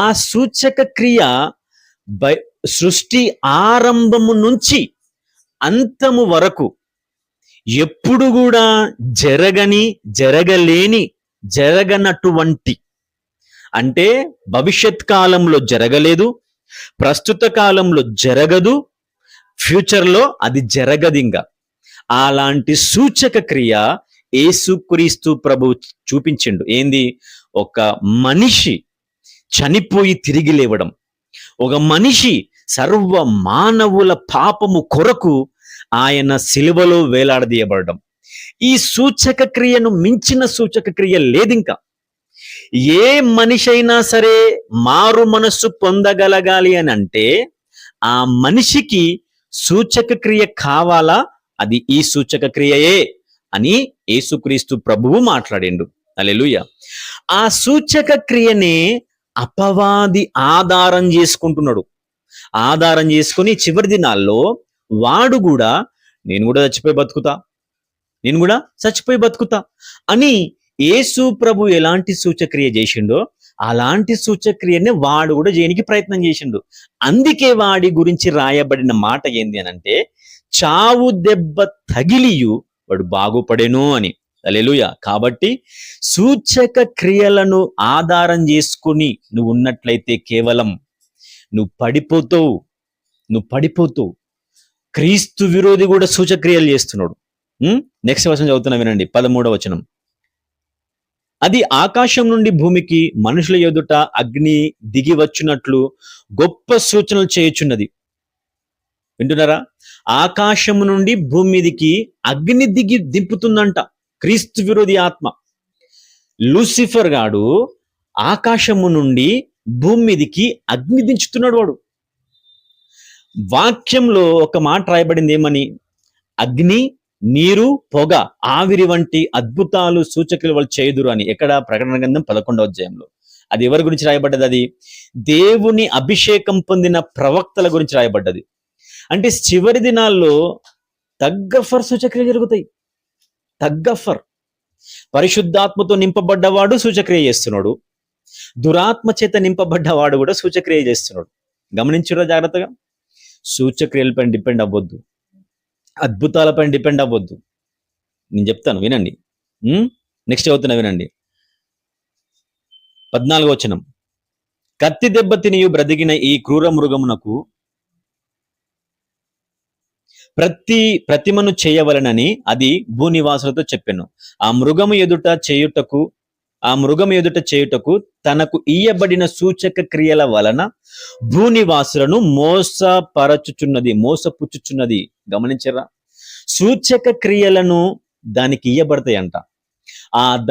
ఆ సూచక క్రియ సృష్టి ఆరంభము నుంచి అంతము వరకు ఎప్పుడు కూడా జరగనటువంటి, అంటే భవిష్యత్ కాలంలో జరగలేదు, ప్రస్తుత కాలంలో జరగదు, ఫ్యూచర్లో అది జరగదు. ఇంకా అలాంటి సూచక క్రియ యేసుక్రీస్తు ప్రభు చూపించిండు. ఏంది? ఒక మనిషి చనిపోయి తిరిగి లేవడం, ఒక మనిషి సర్వ మానవుల పాపము కొరకు ఆయన సిలువలో వేలాడదీయబడడం. ఈ సూచక క్రియను మించిన సూచక క్రియ లేదు. ఇంకా ఏ మనిషి అయినా సరే మారు మనస్సు పొందగలగాలి అని అంటే ఆ మనిషికి సూచక క్రియ కావాలా? అది ఈ సూచక క్రియయే అని యేసుక్రీస్తు ప్రభువు మాట్లాడిండు. హల్లెలూయా. ఆ సూచక క్రియనే అపవాది ఆధారం చేసుకుంటున్నాడు. ఆధారం చేసుకుని చివరి దినాల్లో వాడు కూడా నేను కూడా చచ్చిపోయి బతుకుతా అని యేసు ప్రభు ఎలాంటి సూచక్రియ చేసిండో అలాంటి సూచక్రియనే వాడు కూడా చేయడానికి ప్రయత్నం చేసిండు. అందుకే వాడి గురించి రాయబడిన మాట ఏంది అనంటే, చావు దెబ్బ తగిలియు వాడు బాగుపడెను అని. హల్లెలూయా. కాబట్టి సూచక క్రియలను ఆధారం చేసుకుని నువ్వు ఉన్నట్లయితే కేవలం నువ్వు పడిపోతావు. క్రీస్తు విరోధి కూడా సూచక్రియలు చేస్తున్నాడు. నెక్స్ట్ వచనం చదువుతున్నా వినండి. 13వ వచనం. అది ఆకాశం నుండి భూమికి మనుషుల ఎదుట అగ్ని దిగి వచ్చినట్లు గొప్ప సూచనలు చేయుచున్నది. వింటున్నారా? ఆకాశము నుండి భూమి మీదికి అగ్ని దింపుతుందంట క్రీస్తు విరోధి ఆత్మ. లూసిఫర్ గాడు ఆకాశము నుండి భూమి మీదికి అగ్ని దించుతున్నాడు. వాడు వాక్యంలో ఒక మాట రాయబడింది ఏమని? అగ్ని, నీరు, పొగ, ఆవిరి వంటి అద్భుతాలు సూచకులు వాళ్ళు చేయుదురు అని. ఎక్కడ? ప్రకటన గ్రంథం 11వ అధ్యాయంలో. అది ఎవరి గురించి రాయబడ్డది? అది దేవుని అభిషేకం పొందిన ప్రవక్తల గురించి రాయబడ్డది. అంటే చివరి దినాల్లో తగ్గఫర్ సూచక్రియ జరుగుతాయి. తగ్గఫర్. పరిశుద్ధాత్మతో నింపబడ్డవాడు సూచక్రియ చేస్తున్నాడు, దురాత్మ చేత నింపబడ్డవాడు కూడా సూచక్రియ చేస్తున్నాడు. గమనించురా జాగ్రత్తగా. సూచక్రియలపై డిపెండ్ అవ్వద్దు, అద్భుతాలపై డిపెండ్ అవ్వద్దు. నేను చెప్తాను వినండి. నెక్స్ట్ చదువుతున్నా వినండి. 14వ వచనం. కత్తి దెబ్బ తినియు బ్రతికిన ఈ క్రూర మృగమునకు ప్రతిమను చేయవలనని అది భూనివాసులతో చెప్పెను. ఆ మృగము ఎదుట చేయుటకు తనకు ఇయ్యబడిన సూచక క్రియల వలన భూనివాసులను మోసపుచ్చుచున్నది. గమనించరా? సూచక క్రియలను దానికి ఇయ్యబడతాయంట.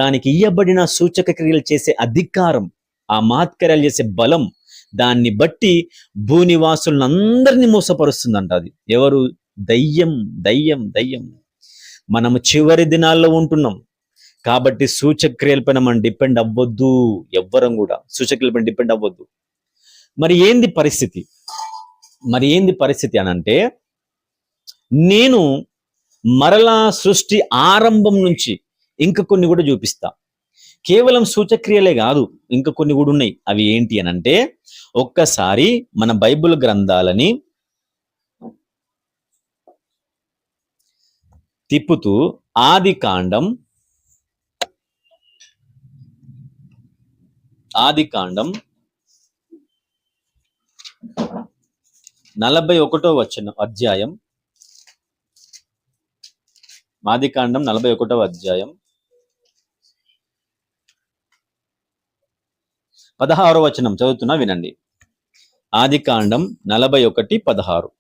దానికి ఇయ్యబడిన సూచక క్రియలు చేసే అధికారం, ఆ మహత్కార్యాలు చేసే బలం, దాన్ని బట్టి భూనివాసులందరినీ మోసపరుస్తుందంట. అది ఎవరు? దయ్యం. మనము చివరి దినాల్లో ఉంటున్నాం కాబట్టి సూచక్రియలపైన మనం డిపెండ్ అవ్వద్దు. ఎవ్వరం కూడా సూచక్రియలపైన డిపెండ్ అవ్వద్దు. మరి ఏంది పరిస్థితి అనంటే, నేను మరలా సృష్టి ఆరంభం నుంచి ఇంకా కొన్ని కూడా చూపిస్తా. కేవలం సూచక్రియలే కాదు, ఇంకా కొన్ని కూడా ఉన్నాయి. అవి ఏంటి అనంటే, ఒక్కసారి మన బైబిల్ గ్రంథాలని తిప్పుతూ ఆదికాండం 41వ అధ్యాయం. ఆదికాండం 41వ అధ్యాయం 16వ వచనం చదువుతున్నా వినండి. ఆదికాండం 41:16.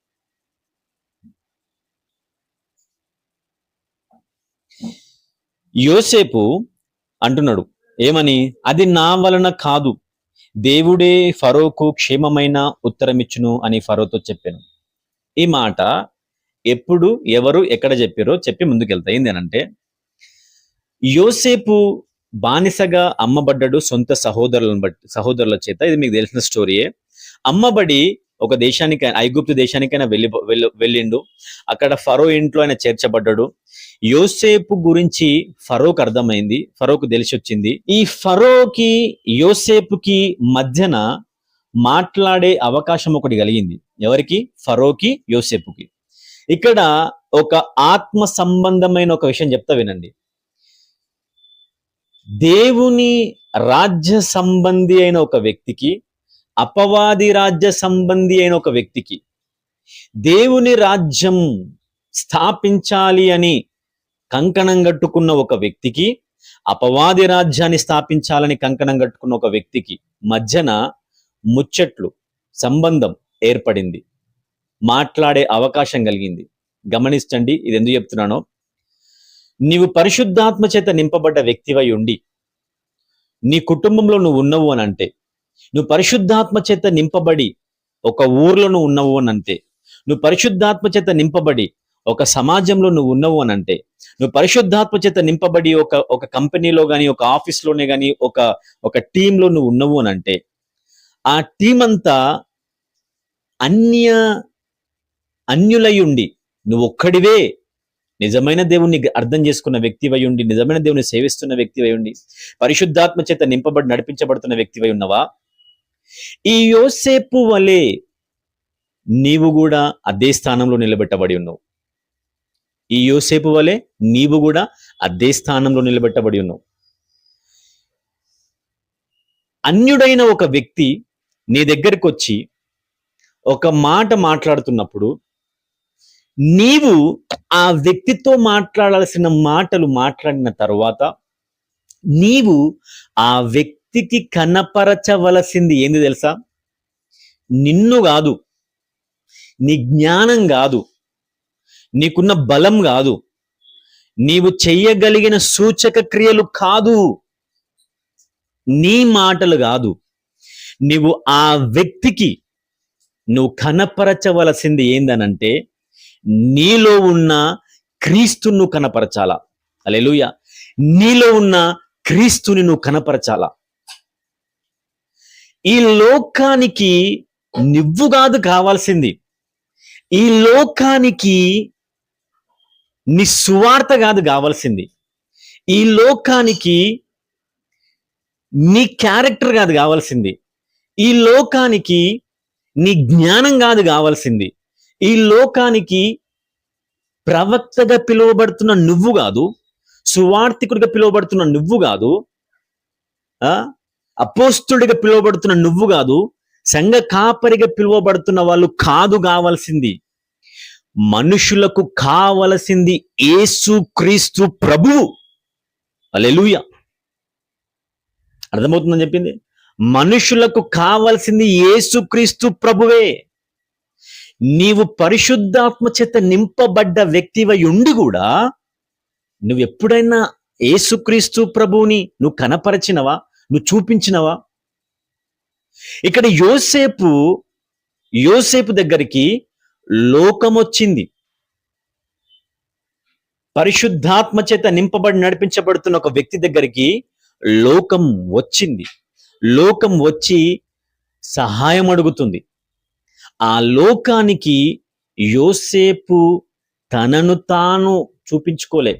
యోసేపు అంటున్నాడు ఏమని? అది నా వలన కాదు, దేవుడే ఫరోకు క్షేమమైన ఉత్తరమిచ్చును అని ఫరోతో చెప్పాను. ఈ మాట ఎప్పుడు, ఎవరు, ఎక్కడ చెప్పారో చెప్పి ముందుకెళ్తా. ఏంటంటే, యోసేపు బానిసగా అమ్మబడ్డాడు సొంత సహోదరుల చేత. ఇది మీకు తెలిసిన స్టోరీయే. అమ్మబడి ఒక దేశానికి, ఐగుప్తు దేశానికైనా వెళ్ళిండు. అక్కడ ఫరో ఇంట్లో ఆయన చేర్చబడ్డాడు. యోసేపు గురించి ఫరోకు అర్థమైంది, ఫరోకు తెలిసి వచ్చింది. ఈ ఫరోకి యోసేపుకి మధ్యన మాట్లాడే అవకాశం ఒకటి కలిగింది. ఎవరికి? ఫరోకి, యోసేపుకి. ఇక్కడ ఒక ఆత్మ సంబంధమైన ఒక విషయం చెప్తా వినండి. దేవుని రాజ్య సంబంధి అయిన ఒక వ్యక్తికి, అపవాది రాజ్య సంబంధి అయిన ఒక వ్యక్తికి, దేవుని రాజ్యం స్థాపించాలి అని కంకణం కట్టుకున్న ఒక వ్యక్తికి, అపవాది రాజ్యాన్ని స్థాపించాలని కంకణం కట్టుకున్న ఒక వ్యక్తికి మధ్యన ముచ్చట్లు, సంబంధం ఏర్పడింది, మాట్లాడే అవకాశం కలిగింది. గమనించండి, ఇది ఎందుకు చెప్తున్నానో. నీవు పరిశుద్ధాత్మ చేత నింపబడ్డ వ్యక్తివై ఉండి నీ కుటుంబంలో నువ్వు ఉన్నవు అని అంటే, నువ్వు పరిశుద్ధాత్మ చేత నింపబడి ఒక ఊర్లో నువ్వు ఉన్నవు అని అంటే, నువ్వు పరిశుద్ధాత్మ చేత నింపబడి ఒక సమాజంలో నువ్వు ఉన్నవు అని అంటే, నువ్వు పరిశుద్ధాత్మ చేత నింపబడి ఒక కంపెనీలో కానీ, ఒక ఆఫీస్లోనే కానీ, ఒక టీంలో నువ్వు ఉన్నవు అని అంటే, ఆ టీం అంతా అన్యులై ఉండి నువ్వు ఒక్కడివే నిజమైన దేవుణ్ణి అర్థం చేసుకున్న వ్యక్తివై ఉండి, నిజమైన దేవుని సేవిస్తున్న వ్యక్తివై ఉండి, పరిశుద్ధాత్మ చేత నింపబడి నడిపించబడుతున్న వ్యక్తివై ఉన్నవా? ఈ యోసేపు వలె నీవు కూడా అదే స్థానంలో నిలబెట్టబడి ఉన్నావు. ఈ యోసేపు వలె నీవు కూడా అదే స్థానంలో నిలబెట్టబడి ఉన్నావు. అన్యుడైన ఒక వ్యక్తి నీ దగ్గరికి వచ్చి ఒక మాట మాట్లాడుతున్నప్పుడు, నీవు ఆ వ్యక్తితో మాట్లాడాల్సిన మాటలు మాట్లాడిన తర్వాత నీవు ఆ వ్యక్తికి కనపరచవలసింది ఏంది తెలుసా? నిన్ను కాదు, నీ జ్ఞానం కాదు, నీకున్న బలం కాదు, నీవు చెయ్యగలిగిన సూచక క్రియలు కాదు, నీ మాటలు కాదు. నీవు ఆ వ్యక్తికి నువ్వు కనపరచవలసింది ఏందనంటే నీలో ఉన్న క్రీస్తును కనపరచాలా. హల్లెలూయా. నీలో ఉన్న క్రీస్తుని నువ్వు కనపరచాలా. ఈ లోకానికి నువ్వు కాదు కావాల్సింది, ఈ లోకానికి నీ సువార్త కాదు కావాల్సింది, ఈ లోకానికి నీ క్యారెక్టర్ కాదు కావాల్సింది, ఈ లోకానికి నీ జ్ఞానం కాదు కావాల్సింది, ఈ లోకానికి ప్రవక్తగా పిలువబడుతున్న నువ్వు కాదు, సువార్థికుడిగా పిలువబడుతున్న నువ్వు కాదు, అపోస్తుడిగా పిలువబడుతున్న నువ్వు కాదు, సంఘ కాపరిగా పిలువబడుతున్న వాళ్ళు కాదు కావాల్సింది. మనుషులకు కావలసింది యేసు క్రీస్తు ప్రభువు. హల్లెలూయా. అర్థమవుతుందని చెప్పింది. మనుషులకు కావలసింది యేసు క్రీస్తు ప్రభువే. నీవు పరిశుద్ధాత్మ చేత నింపబడ్డ వ్యక్తివై ఉండి కూడా నువ్వు ఎప్పుడైనా యేసుక్రీస్తు ప్రభువుని నువ్వు కనపరచినవా, నువ్వు చూపించినవా? ఇక్కడ యోసేపు దగ్గరికి లోకం వచ్చింది. పరిశుద్ధాత్మ చేత నింపబడి నడిపించబడుతున్న ఒక వ్యక్తి దగ్గరికి లోకం వచ్చింది. లోకం వచ్చి సహాయం అడుగుతుంది. ఆ లోకానికి యోసేపు తనను తాను చూపించుకోలే.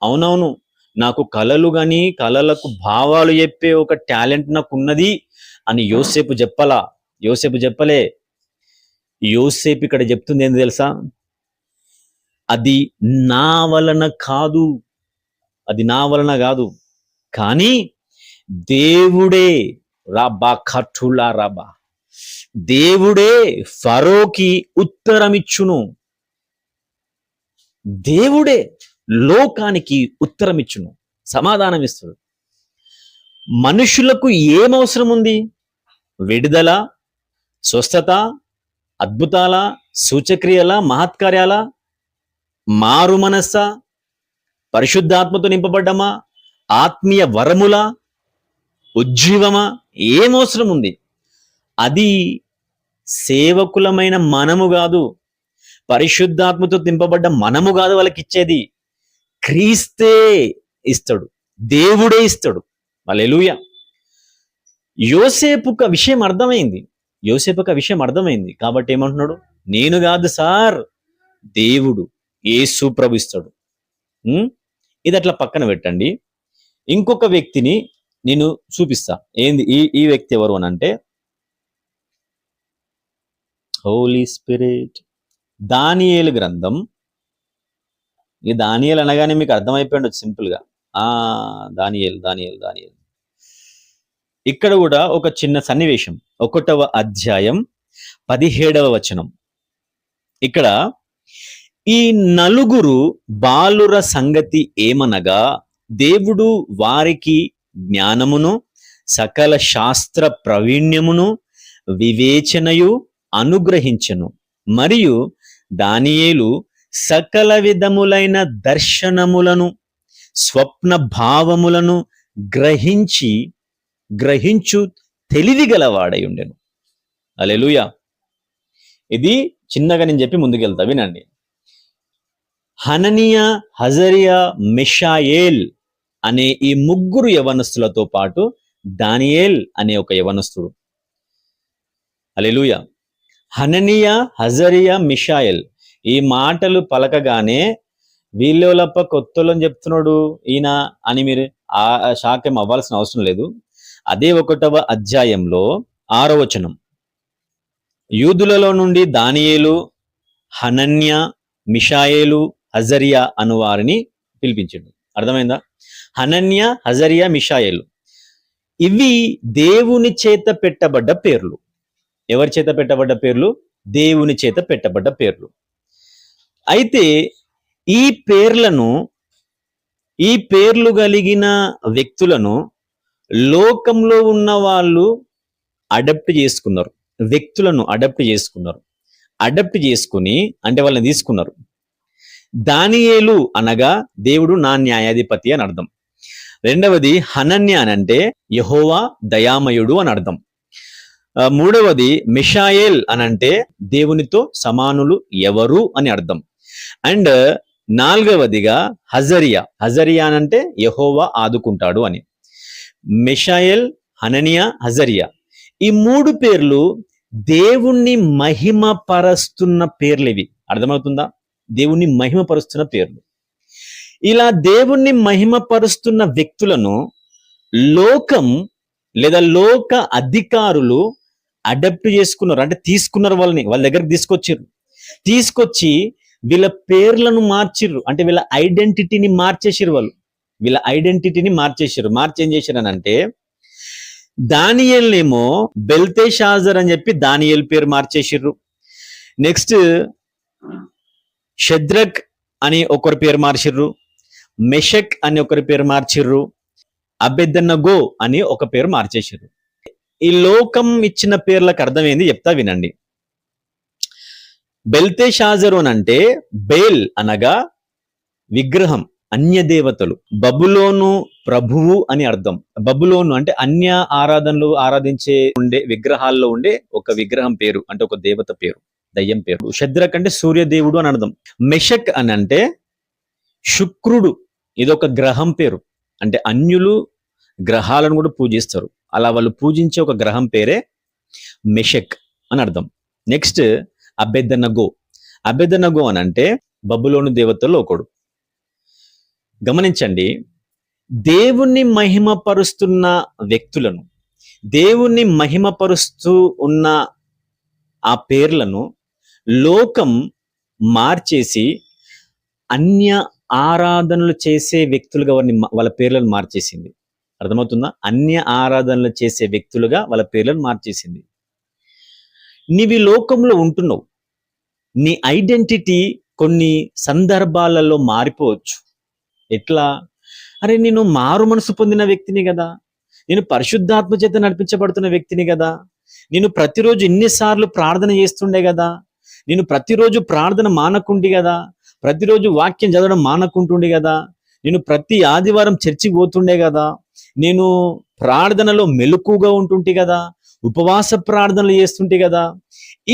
అవునవును, నాకు కళలు గాని కళలకు భావాలు చెప్పే ఒక టాలెంట్ నాకు ఉన్నది అని యోసేపు చెప్పలా. యోసేపు చెప్పలే. యోసేపు ఇక్కడ చెప్తుంది ఏంది తెలుసా? అది నా వలన కాదు, అది నా వలన కాదు, కానీ దేవుడే దేవుడే ఫరోకి ఉత్తరమిచ్చును. దేవుడే లోకానికి ఉత్తరమిచ్చును, సమాధానం ఇస్తాడు. మనుషులకు ఏమవసరం ఉంది? విడుదల, స్వస్థత, అద్భుతాల, సూచక్రియల, మహత్కార్యాల, మారు మనస్స, పరిశుద్ధాత్మతో నింపబడ్డమా, ఆత్మీయ వరముల, ఉజ్జీవమా? ఏమవసరం ఉంది? అది సేవకులమైన మనము కాదు, పరిశుద్ధాత్మతో నింపబడ్డ మనము కాదు వాళ్ళకి ఇచ్చేది. క్రీస్తే ఇస్తాడు, దేవుడే ఇస్తాడు. హల్లెలూయా. యోసేపుకు విషయం అర్థమైంది. కాబట్టి ఏమంటున్నాడు? నేను కాదు సార్, దేవుడు యేసు ప్రభు ఇస్తాడు. ఇది అట్లా పక్కన పెట్టండి. ఇంకొక వ్యక్తిని నేను చూపిస్తా. ఏంది ఈ వ్యక్తి ఎవరు అని అంటే, హోలీ స్పిరిట్. దానియేలు గ్రంథం. ఈ దానియేలు అనగానే మీకు అర్థమైపోయింది సింపుల్ గా. దానియేలు. ఇక్కడ కూడా ఒక చిన్న సన్నివేశం. 1వ అధ్యాయం 17వ వచనం. ఇక్కడ ఈ నలుగురు బాలుర సంగతి ఏమనగా, దేవుడు వారికి జ్ఞానమును సకల శాస్త్ర ప్రావీణ్యమును వివేచనయు అనుగ్రహించెను. మరియు దానియేలు సకల విధములైన దర్శనములను స్వప్న భావములను గ్రహించు తెలివి గలవాడై ఉండెను. హల్లెలూయా. ఇది చిన్నగా నేను చెప్పి ముందుకెళ్తా, వినండి. హననియా, హజరియా, మిషాయేల్ అనే ఈ ముగ్గురు యవనస్తులతో పాటు దానియేల్ అనే ఒక యవనస్తుడు. హల్లెలూయా. హననియా, హజరియా, మిషాయేల్ ఈ మాటలు పలకగానే వీళ్ళోలప్ప కొత్తలని చెప్తున్నాడు ఈయన అని మీరు ఆ శాఖం అవ్వాల్సిన అవసరం లేదు. అదే 1వ అధ్యాయంలో 6వ వచనం. యూదులలో నుండి దానియేలు, హనన్యా, మిషాయేలు, హజరియా అను వారిని పిలిపించాడు. అర్థమైందా? హనన్యా, హజరియా, మిషాయేలు ఇవి దేవుని చేత పెట్టబడ్డ పేర్లు. ఎవరి చేత పెట్టబడ్డ పేర్లు? దేవుని చేత పెట్టబడ్డ పేర్లు. అయితే ఈ పేర్లు కలిగిన వ్యక్తులను లోకంలో ఉన్న వాళ్ళు అడాప్ట్ చేసుకున్నారు. వ్యక్తులను అడాప్ట్ చేసుకుని అంటే వాళ్ళని తీసుకున్నారు. దానియేలు అనగా దేవుడు నా న్యాయాధిపతి అని అర్థం. రెండవది హనన్య అని అంటే యెహోవా దయామయుడు అని అర్థం. మూడవది మిషాయేల్ అని అంటే దేవునితో సమానులు ఎవరు అని అర్థం. అండ్ నాలుగవదిగా హజరియా అని అంటే యెహోవా ఆదుకుంటాడు అని. మిషాయేల్, హననియా, హజరియా ఈ మూడు పేర్లు దేవుణ్ణి మహిమపరుస్తున్న పేర్లు. ఇవి అర్థమవుతుందా? దేవుణ్ణి మహిమపరుస్తున్న పేర్లు. ఇలా దేవుణ్ణి మహిమపరుస్తున్న వ్యక్తులను లోకం లేదా లోక అధికారులు అడాప్ట్ చేసుకున్నారు, అంటే తీసుకున్నారు, వాళ్ళ దగ్గరకు తీసుకొచ్చి వీళ్ళ పేర్లను మార్చిర్రు, అంటే వీళ్ళ ఐడెంటిటీని మార్చేసిర్రు. వీళ్ళ ఐడెంటిటీని మార్చేసారు. ఏం చేశారు అని అంటే దానియేల్నేమో బెల్తెషాజర్ అని చెప్పి దానియేల్ పేరు మార్చేసిర్రు. నెక్స్ట్ షద్రక్ అని ఒకరి పేరు మార్చిర్రు, మెషక్ అని ఒకరి పేరు మార్చిర్రు, అబెద్నగో అని ఒక పేరు మార్చేసిర్రు. ఈ లోకం ఇచ్చిన పేర్లకు అర్థమైంది చెప్తా వినండి. బెల్తెషాజరు అంటే బేల్ అనగా విగ్రహం, అన్య దేవతలు. బబులోను ప్రభువు అని అర్థం. బబులోను అంటే అన్య ఆరాధనలు ఆరాధించే ఉండే విగ్రహాల్లో ఉండే ఒక విగ్రహం పేరు, అంటే ఒక దేవత పేరు, దయ్యం పేరు. షద్రక్ అంటే సూర్యదేవుడు అని అర్థం. మెషక్ అని అంటే శుక్రుడు, ఇదొక గ్రహం పేరు, అంటే అన్యులు గ్రహాలను కూడా పూజిస్తారు. అలా వాళ్ళు పూజించే ఒక గ్రహం పేరే మెషక్ అని అర్థం. నెక్స్ట్ అబెద్నగో అని అంటే బబులోను దేవతల్లో ఒకడు. గమనించండి, దేవుణ్ణి మహిమపరుస్తున్న వ్యక్తులను, దేవుణ్ణి మహిమపరుస్తూ ఉన్న ఆ పేర్లను లోకం మార్చేసి అన్య ఆరాధనలు చేసే వ్యక్తులుగా వాళ్ళ పేర్లను మార్చేసింది. అర్థమవుతుందా? అన్య ఆరాధనలు చేసే వ్యక్తులుగా వాళ్ళ పేర్లను మార్చేసింది. నీవి లోకంలో ఉంటున్నావు, నీ ఐడెంటిటీ కొన్ని సందర్భాలలో మారిపోవచ్చు. ఎట్లా? అరే నేను మారు మనసు పొందిన వ్యక్తిని కదా, నేను పరిశుద్ధాత్మ చేత నడిపించబడుతున్న వ్యక్తిని కదా, నేను ప్రతిరోజు ఎన్నిసార్లు ప్రార్థన చేస్తుండే కదా, నేను ప్రతిరోజు ప్రార్థన మానకుండి కదా, ప్రతిరోజు వాక్యం చదవడం మానకుంటుండే కదా, నేను ప్రతి ఆదివారం చర్చికి పోతుండే కదా, నేను ప్రార్థనలో మెలకుగా ఉంటుంటే కదా, ఉపవాస ప్రార్థనలు చేస్తుంటే కదా,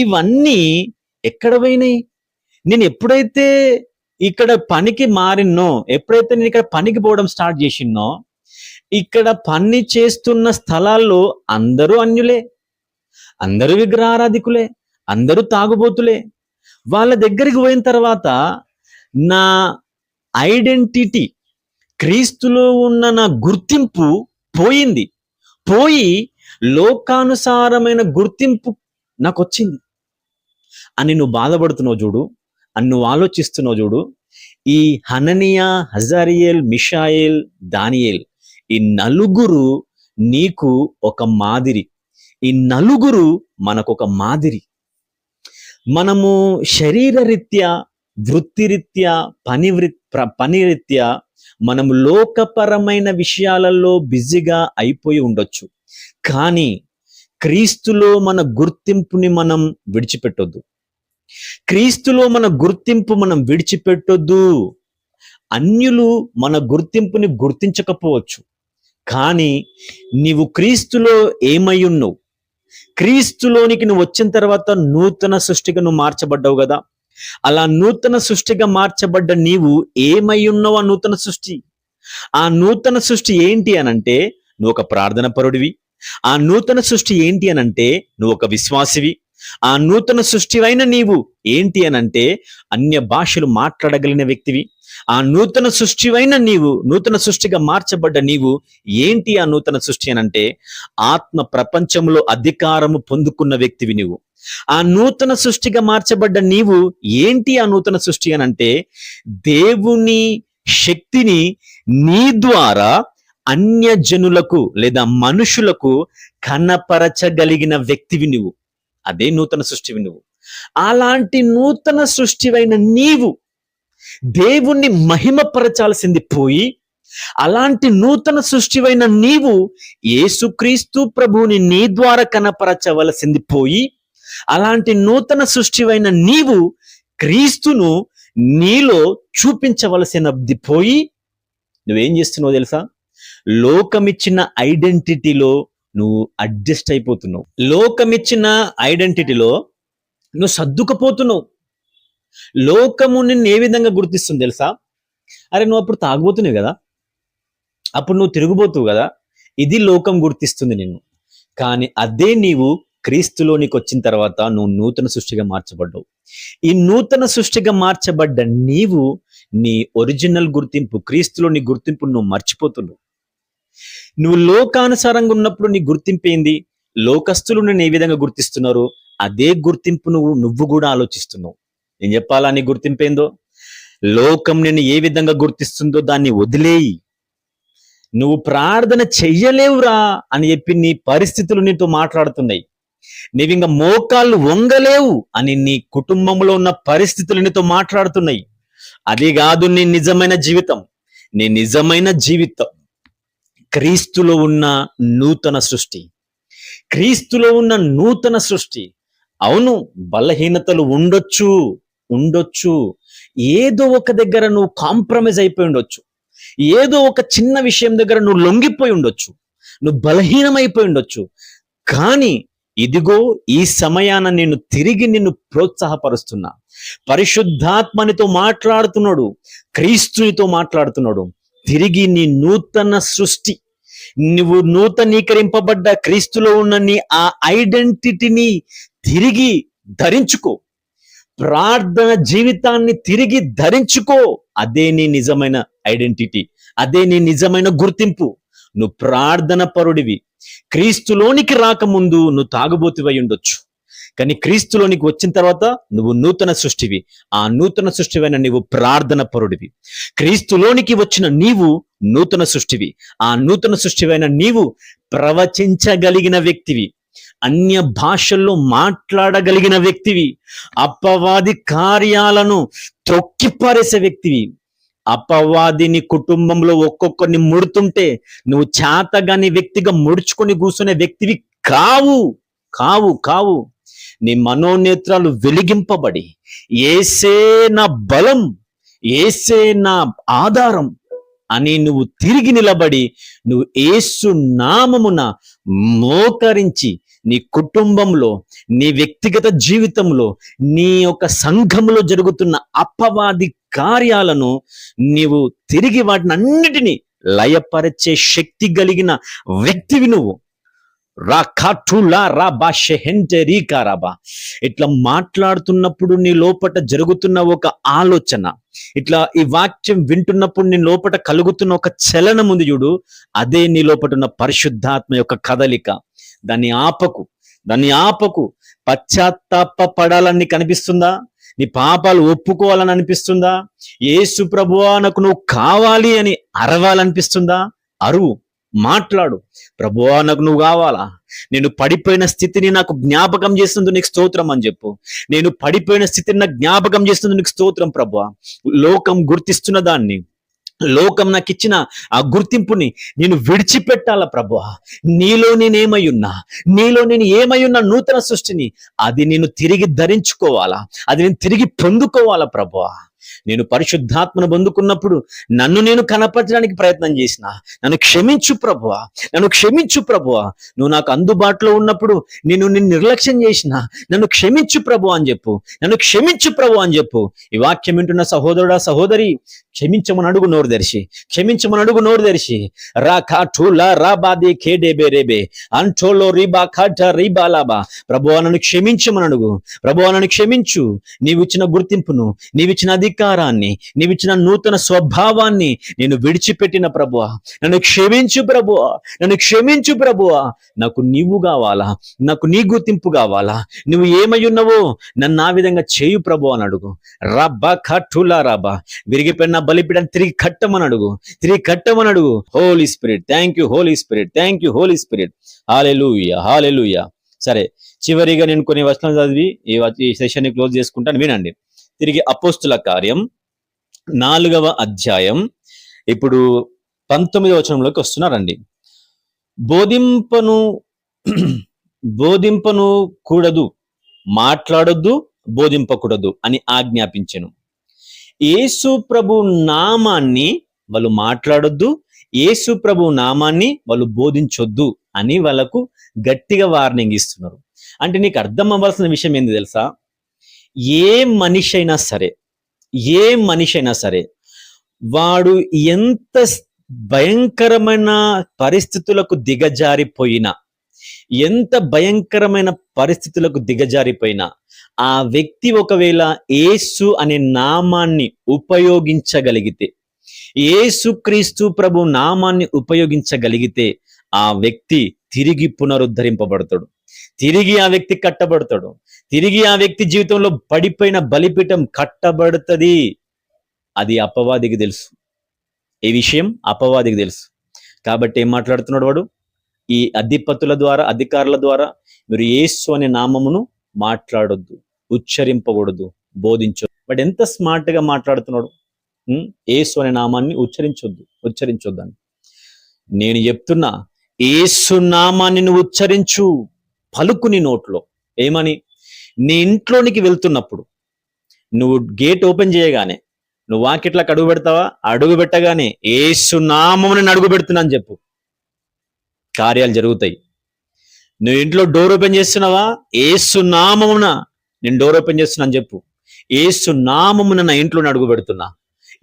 ఇవన్నీ ఎక్కడ పోయినాయి? నేను ఎప్పుడైతే ఇక్కడ పనికి మారినో, ఎప్పుడైతే నేను ఇక్కడ పనికి పోవడం స్టార్ట్ చేసినో, ఇక్కడ పని చేస్తున్న స్థలాల్లో అందరూ అన్యులే, అందరూ విగ్రహారాధికులే, అందరూ తాగుబోతులే. వాళ్ళ దగ్గరికి పోయిన తర్వాత నా ఐడెంటిటీ, క్రీస్తులో ఉన్న నా గుర్తింపు పోయి లోకానుసారమైన గుర్తింపు నాకు వచ్చింది అని నువ్వు బాధపడుతున్నావు చూడు, అని నువ్వు ఆలోచిస్తున్నావు చూడు. ఈ హననియా, హజారియల్, మిషాయేల్, దానియేల్ ఈ నలుగురు నీకు ఒక మాదిరి. ఈ నలుగురు మనకు ఒక మాదిరి. మనము శరీరరీత్యా, వృత్తిరీత్యా, పనిరీత్యా మనము లోకపరమైన విషయాలలో బిజీగా అయిపోయి ఉండొచ్చు, కానీ క్రీస్తులో మన గుర్తింపుని మనం విడిచిపెట్టొద్దు. క్రీస్తులో మన గుర్తింపు మనం విడిచిపెట్టొద్దు. అన్యులు మన గుర్తింపుని గుర్తించకపోవచ్చు, కానీ నీవు క్రీస్తులో ఏమై ఉన్నావు, క్రీస్తులోనికి నువ్వు వచ్చిన తర్వాత నూతన సృష్టిగా నువ్వు మార్చబడ్డావు కదా. అలా నూతన సృష్టిగా మార్చబడ్డ నీవు ఏమై ఉన్నావు? ఆ నూతన సృష్టి. ఆ నూతన సృష్టి ఏంటి అనంటే నువ్వు ఒక ప్రార్థన పరుడివి. ఆ నూతన సృష్టి ఏంటి అనంటే నువ్వు ఒక విశ్వాసివి. ఆ నూతన సృష్టి అయిన నీవు ఏంటి అనంటే అన్య భాషలు మాట్లాడగలిగిన వ్యక్తివి. ఆ నూతన సృష్టి అయిన నీవు, నూతన సృష్టిగా మార్చబడ్డ నీవు ఏంటి? ఆ నూతన సృష్టి అనంటే ఆత్మ ప్రపంచంలో అధికారము పొందుకున్న వ్యక్తివి నీవు. ఆ నూతన సృష్టిగా మార్చబడ్డ నీవు ఏంటి? ఆ నూతన సృష్టి అనంటే దేవుని శక్తిని నీ ద్వారా అన్య జనులకు లేదా మనుషులకు కనపరచగలిగిన వ్యక్తివి నువ్వు. అదే నూతన సృష్టివి నువ్వు. అలాంటి నూతన సృష్టివైన నీవు దేవుణ్ణి మహిమపరచాల్సింది పోయి, అలాంటి నూతన సృష్టివైన నీవు యేసుక్రీస్తు ప్రభువుని నీ ద్వారా కనపరచవలసింది పోయి, అలాంటి నూతన సృష్టివైన నీవు క్రీస్తును నీలో చూపించవలసినది పోయి నువ్వేం చేస్తున్నావు తెలుసా? లోకమిచ్చిన ఐడెంటిటీలో నువ్వు అడ్జస్ట్ అయిపోతున్నావు. లోకమిచ్చిన ఐడెంటిటీలో నువ్వు సర్దుకుపోతున్నావు. లోకము నిన్ను ఏ విధంగా గుర్తిస్తుంది తెలుసా? అరే నువ్వు అప్పుడు తాగుబోతున్నావు కదా, అప్పుడు నువ్వు తిరుగుబోతువు కదా, ఇది లోకం గుర్తిస్తుంది నిన్ను. కానీ అదే నీవు క్రీస్తులోనికి వచ్చిన తర్వాత నువ్వు నూతన సృష్టిగా మార్చబడ్డావు. ఈ నూతన సృష్టిగా మార్చబడ్డ నీవు నీ ఒరిజినల్ గుర్తింపు, క్రీస్తులో నీ గుర్తింపు నువ్వు మర్చిపోతున్నావు. నువ్వు లోకానుసారంగా ఉన్నప్పుడు నీ గుర్తింపు ఏంది? లోకస్తులు నేను ఏ విధంగా గుర్తిస్తున్నారు అదే గుర్తింపు నువ్వు కూడా ఆలోచిస్తున్నావు. నేను చెప్పాలా నీ గుర్తింపు ఏందో? లోకం నేను ఏ విధంగా గుర్తిస్తుందో దాన్ని వదిలేయి. నువ్వు ప్రార్థన చెయ్యలేవురా అని చెప్పి నీ పరిస్థితులు నీతో మాట్లాడుతున్నాయి. నీవింక మోకాళ్ళు వంగలేవు అని నీ కుటుంబంలో ఉన్న పరిస్థితులు నీతో మాట్లాడుతున్నాయి. అది కాదు నీ నిజమైన జీవితం. నీ నిజమైన జీవితం క్రీస్తులో ఉన్న నూతన సృష్టి. క్రీస్తులో ఉన్న నూతన సృష్టి. అవును, బలహీనతలు ఉండొచ్చు. ఏదో ఒక దగ్గర నువ్వు కాంప్రమైజ్ అయిపోయి ఉండొచ్చు. ఏదో ఒక చిన్న విషయం దగ్గర నువ్వు లొంగిపోయి ఉండొచ్చు. నువ్వు బలహీనమైపోయి ఉండొచ్చు. కానీ ఇదిగో ఈ సమయాన నిన్ను ప్రోత్సాహపరుస్తున్నా. పరిశుద్ధాత్మనితో మాట్లాడుతున్నాడు, క్రీస్తునితో మాట్లాడుతున్నాడు. తిరిగి నీ నూతన సృష్టి, నువ్వు నూతనీకరింపబడ్డ క్రీస్తులో ఉన్న నీ ఆ ఐడెంటిటీని తిరిగి ధరించుకో. ప్రార్థన జీవితాన్ని తిరిగి ధరించుకో. అదే నీ నిజమైన ఐడెంటిటీ, అదే నీ నిజమైన గుర్తింపు. నువ్వు ప్రార్థన పరుడివి. క్రీస్తులోనికి రాకముందు నువ్వు తాగుబోతువై ఉండొచ్చు, కానీ క్రీస్తులోనికి వచ్చిన తర్వాత నువ్వు నూతన సృష్టివి. ఆ నూతన సృష్టివైన నీవు ప్రార్థన పరుడివి. క్రీస్తులోనికి వచ్చిన నీవు నూతన సృష్టివి. ఆ నూతన సృష్టివైన నీవు ప్రవచించగలిగిన వ్యక్తివి. అన్య భాషల్లో మాట్లాడగలిగిన వ్యక్తివి. అపవాది కార్యాలను త్రొక్కిపారేసే వ్యక్తివి. అపవాదిని కుటుంబంలో ఒక్కొక్కరిని ముడుతుంటే నువ్వు చేతగాని వ్యక్తిగా ముడుచుకొని కూర్చునే వ్యక్తివి కావు. నీ మనోనేత్రాలు వెలిగింపబడి ఏసే నా బలం, ఏసే నా ఆధారం అని నువ్వు తిరిగి నిలబడి నువ్వు యేసు నామమున మోకరించి నీ కుటుంబంలో, నీ వ్యక్తిగత జీవితంలో, నీ యొక్క సంఘంలో జరుగుతున్న అపవాది కార్యాలను నీవు తిరిగి వాటిని అన్నిటినీ లయపరిచే శక్తి కలిగిన వ్యక్తివి నువ్వు. ఇట్లా మాట్లాడుతున్నప్పుడు నీ లోపట జరుగుతున్న ఒక ఆలోచన, ఇట్లా ఈ వాక్యం వింటున్నప్పుడు నీ లోపట కలుగుతున్న ఒక చలనం ఉంది చూడు, అదే నీ లోపట ఉన్న పరిశుద్ధాత్మ యొక్క కదలిక. దాన్ని ఆపకు. పశ్చాత్తాప పడాలని కనిపిస్తుందా? నీ పాపాలు ఒప్పుకోవాలని అనిపిస్తుందా? యేసు ప్రభువా నాకు నువ్వు కావాలి అని అరవాలనిపిస్తుందా? అరువు, మాట్లాడు. ప్రభువా నాకు నువ్వు కావాలా, నేను పడిపోయిన స్థితిని నాకు జ్ఞాపకం చేస్తుంది నీకు స్తోత్రం అని చెప్పు. నేను పడిపోయిన స్థితిని నాకు జ్ఞాపకం చేస్తుంది నీకు స్తోత్రం ప్రభువా. లోకం గుర్తిస్తున్న దాన్ని, లోకం నాకు ఇచ్చిన ఆ గుర్తింపుని నేను విడిచిపెట్టాలా ప్రభువా. నీలో నేను ఏమై ఉన్నా నూతన సృష్టిని అది నేను తిరిగి ధరించుకోవాలా, అది నేను తిరిగి పొందుకోవాలా ప్రభువా. నేను పరిశుద్ధాత్మను పొందుకున్నప్పుడు నన్ను నేను కనపరచడానికి ప్రయత్నం చేసిన, నన్ను క్షమించు ప్రభువా. నువ్వు నాకు అందుబాటులో ఉన్నప్పుడు నిన్ను నిర్లక్ష్యం చేసిన, నన్ను క్షమించు ప్రభు అని చెప్పు. ఈ వాక్యం వింటున్న సహోదరుడా, సహోదరి, క్షమించమని అడుగు నోరు తెరిచి. ప్రభువా నన్ను క్షమించమని అడుగు. ప్రభువా నన్ను క్షమించు. నీవిచ్చిన గుర్తింపును, నీవిచ్చిన అధికారాన్ని, నీవిచ్చిన నూతన స్వభావాన్ని నేను విడిచిపెట్టిన ప్రభువా. నన్ను క్షమించు ప్రభువా. నాకు నీవు కావాలా, నాకు నీ గుర్తింపు కావాలా. నువ్వు ఏమై ఉన్నావో నన్ను ఆ విధంగా చేయు ప్రభు అని అడుగు. విరిగిపోయిన బలిపీఠాన్ని తిరిగి కట్టమని అడుగు. Holy Spirit, thank you Holy Spirit. Hallelujah. సరే, చివరిగా నేను కొన్ని వచనాలు చదివి ఈ సెషన్ ని క్లోజ్ చేసుకుంటాను. వినండి. తిరిగి అపోస్తుల కార్యం 4వ అధ్యాయం ఇప్పుడు 19వ వచనంలోకి వస్తున్నారండి. బోధింపను కూడదు, మాట్లాడొద్దు, బోధింపకూడదు అని ఆజ్ఞాపించెను. యేసు ప్రభు నామాన్ని వాళ్ళు మాట్లాడొద్దు, యేసు ప్రభు నామాన్ని వాళ్ళు బోధించొద్దు అని వాళ్ళకు గట్టిగా వార్నింగ్ ఇస్తున్నారు. అంటే నీకు అర్థం అవ్వాల్సిన విషయం ఏంది తెలుసా? ఏ మనిషి అయినా సరే వాడు ఎంత భయంకరమైన పరిస్థితులకు దిగజారిపోయినా, ఆ వ్యక్తి ఒకవేళ యేసు అనే నామాన్ని ఉపయోగించగలిగితే, యేసుక్రీస్తు ప్రభు నామాన్ని ఉపయోగించగలిగితే ఆ వ్యక్తి తిరిగి పునరుద్ధరింపబడతాడు, తిరిగి ఆ వ్యక్తి కట్టబడతాడు, తిరిగి ఆ వ్యక్తి జీవితంలో పడిపోయిన బలిపీఠం కట్టబడుతుంది. అది అపవాదికి తెలుసు, ఈ విషయం అపవాదికి తెలుసు. కాబట్టి ఏం మాట్లాడుతున్నాడు వాడు? ఈ అధిపతుల ద్వారా, అధికారుల ద్వారా మీరు యేసు అనే నామమును మాట్లాడొద్దు, ఉచ్చరింపకూడదు, బోధించొద్దు. బట్ ఎంత స్మార్ట్ గా మాట్లాడుతున్నాడు. యేసు అనే నామాన్ని ఉచ్చరించొద్దు అని నేను చెప్తున్నా. యేసు నామాన్ని నువ్వు ఉచ్చరించు, పలుకు నీ నోట్లో. ఏమని? నీ ఇంట్లోనికి వెళ్తున్నప్పుడు నువ్వు గేట్ ఓపెన్ చేయగానే, నువ్వు వాకిట్లకు అడుగు పెడతావా? అడుగు పెట్టగానే యేసు నామమును నేను అడుగు పెడుతున్నా అని చెప్పు, కార్యాలు జరుగుతాయి. నువ్వు ఇంట్లో డోర్ ఓపెన్ చేస్తున్నావా? యేసు నామమున నేను డోర్ ఓపెన్ చేస్తున్నా అని చెప్పు. యేసు నామమున నా ఇంట్లో అడుగు పెడుతున్నా,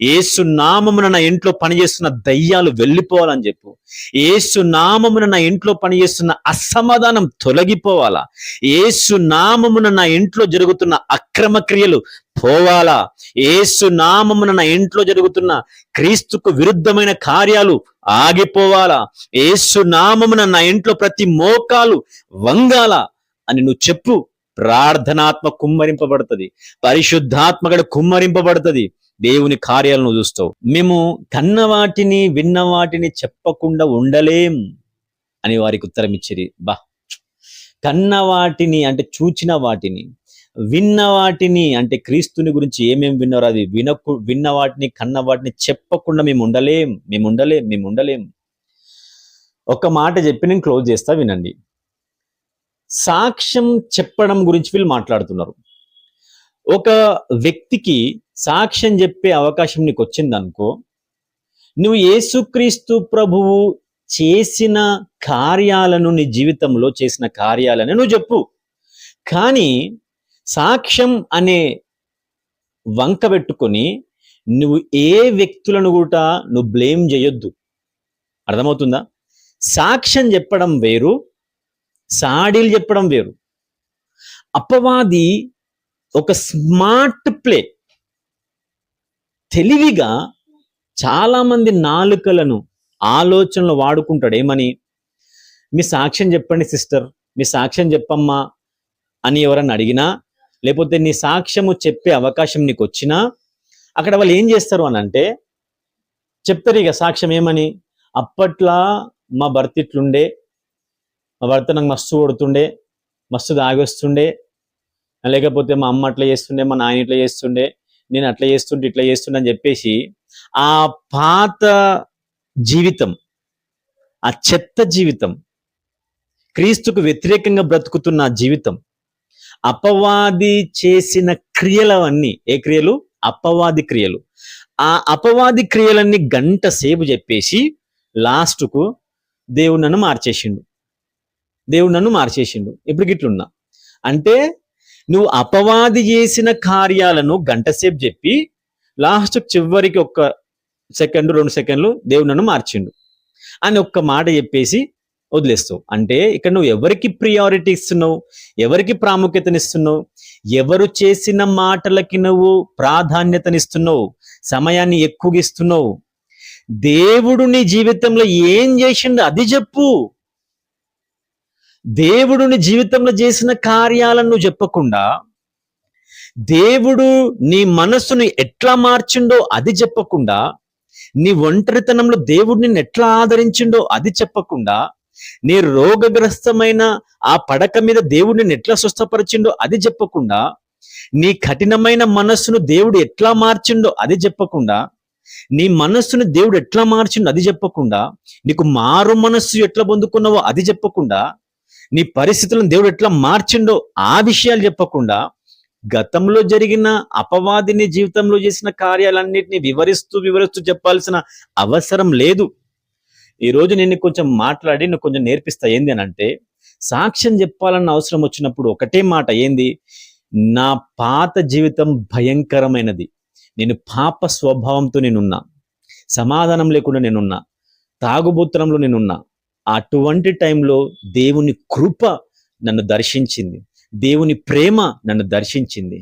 యేసు నామమున నా ఇంట్లో పనిచేస్తున్న దయ్యాలు వెళ్ళిపోవాలని చెప్పు. యేసు నామమున నా ఇంట్లో పనిచేస్తున్న అసమాధానం తొలగిపోవాలా. యేసు నామమున నా ఇంట్లో జరుగుతున్న అక్రమ క్రియలు పోవాలా. యేసు నామమున నా ఇంట్లో జరుగుతున్న క్రీస్తుకు విరుద్ధమైన కార్యాలు ఆగిపోవాలా. యేసు నామమున నా ఇంట్లో ప్రతి మోకాలు వంగాల అని నువ్వు చెప్పు. ప్రార్థనాత్మ కుమ్మరింపబడుతుంది, పరిశుద్ధాత్మగడ కుమ్మరింపబడుతుంది, దేవుని కార్యాలను చూస్తావు. మేము కన్న వాటిని విన్న వాటిని చెప్పకుండా ఉండలేం అని వారికి ఉత్తరం ఇచ్చిరి. కన్న వాటిని అంటే చూచిన వాటిని, విన్న వాటిని అంటే క్రీస్తుని గురించి ఏమేమి విన్నారో అది విన్న వాటిని, కన్న వాటిని చెప్పకుండా మేము ఉండలేం. ఒక మాట చెప్పి నేను క్లోజ్ చేస్తా, వినండి. సాక్ష్యం చెప్పడం గురించి వీళ్ళు మాట్లాడుతున్నారు. ఒక వ్యక్తికి సాక్ష్యం చెప్పే అవకాశం నీకు వచ్చిందనుకో, నువ్వు యేసుక్రీస్తు ప్రభువు చేసిన కార్యాలను, నీ జీవితంలో చేసిన కార్యాలను నువ్వు చెప్పు. కానీ సాక్ష్యం అనే వంక పెట్టుకొని నువ్వు ఏ వ్యక్తులను కూడా నువ్వు బ్లేమ్ చేయొద్దు. అర్థమవుతుందా? సాక్ష్యం చెప్పడం వేరు, సాడీలు చెప్పడం వేరు. అపవాది ఒక స్మార్ట్ ప్లే, తెలివిగా చాలా మంది నాలుకలను, ఆలోచనలు వాడుకుంటాడు. ఏమని? మీ సాక్ష్యం చెప్పండి సిస్టర్, మీ సాక్ష్యం చెప్పమ్మా అని ఎవరన్నా అడిగినా, లేకపోతే నీ సాక్ష్యము చెప్పే అవకాశం నీకు వచ్చినా, అక్కడ వాళ్ళు ఏం చేస్తారు అని అంటే చెప్తారు ఇక సాక్ష్యం. ఏమని? అప్పట్లో మా భర్త ఇట్లుండే, మా భర్త నాకు మస్తు కొడుతుండే, మస్తు తాగొస్తుండే, లేకపోతే మా అమ్మ అట్లా చేస్తుండే, మా నాయన ఇట్లా చేస్తుండే, నేను అట్లా చేస్తుంటే ఇట్లా చేస్తుండే అని చెప్పేసి ఆ పాత జీవితం, ఆ చెత్త జీవితం, క్రీస్తుకు వ్యతిరేకంగా బ్రతుకుతున్న జీవితం, అపవాది చేసిన క్రియలవన్నీ, ఏ క్రియలు? అపవాది క్రియలు. ఆ అపవాది క్రియలన్నీ గంట సేపు చెప్పేసి లాస్ట్కు దేవుడు నన్ను మార్చేసిండు, ఇప్పుడు గిట్లున్నా అంటే నువ్వు అపవాది చేసిన కార్యాలను గంట సేపు చెప్పి లాస్ట్ చివరికి 1 సెకండ్ 2 సెకండ్లు దేవుడు నన్ను మార్చిండు అని ఒక్క మాట చెప్పేసి వదిలేస్తావు. అంటే ఇక్కడ నువ్వు ఎవరికి ప్రియారిటీ ఇస్తున్నావు, ఎవరికి ప్రాముఖ్యతనిస్తున్నావు, ఎవరు చేసిన మాటలకి నువ్వు ప్రాధాన్యతనిస్తున్నావు, సమయాన్ని ఎక్కువగా ఇస్తున్నావు. దేవుడు నీ జీవితంలో ఏం చేసిండు అది చెప్పు. దేవుడు నీ జీవితంలో చేసిన కార్యాలను నువ్వు చెప్పకుండా, దేవుడు నీ మనస్సును ఎట్లా మార్చిండో అది చెప్పకుండా, నీ ఒంటరితనంలో దేవుడు నిన్ను ఎట్లా ఆదరించిండో అది చెప్పకుండా, నీ రోగగ్రస్తమైన ఆ పడక మీద దేవుడు నిన్ను ఎట్లా స్వస్థపరిచిండో అది చెప్పకుండా, నీ కఠినమైన మనస్సును దేవుడు ఎట్లా మార్చిండో అది చెప్పకుండా, నీ మనస్సును దేవుడు ఎట్లా మార్చిండో అది చెప్పకుండా, నీకు మారు మనస్సు ఎట్లా పొందుకున్నావో అది చెప్పకుండా, నీ పరిస్థితులను దేవుడు ఎట్లా మార్చిండో ఆ విషయాలు చెప్పకుండా, గతంలో జరిగిన అపవాదిని జీవితంలో చేసిన కార్యాలన్నిటిని వివరిస్తూ చెప్పాల్సిన అవసరం లేదు. ఈరోజు నేను కొంచెం మాట్లాడి నువ్వు కొంచెం నేర్పిస్తా. ఏంది అని అంటే, సాక్ష్యం చెప్పాలన్న అవసరం వచ్చినప్పుడు ఒకటే మాట, ఏంది? నా పాత జీవితం భయంకరమైనది, నేను పాప స్వభావంతో నేనున్నా, సమాధానం లేకుండా నేనున్నా, తాగుబోత్తనంలో నేనున్నా. అటువంటి టైంలో దేవుని కృప నన్ను దర్శించింది, దేవుని ప్రేమ నన్ను దర్శించింది.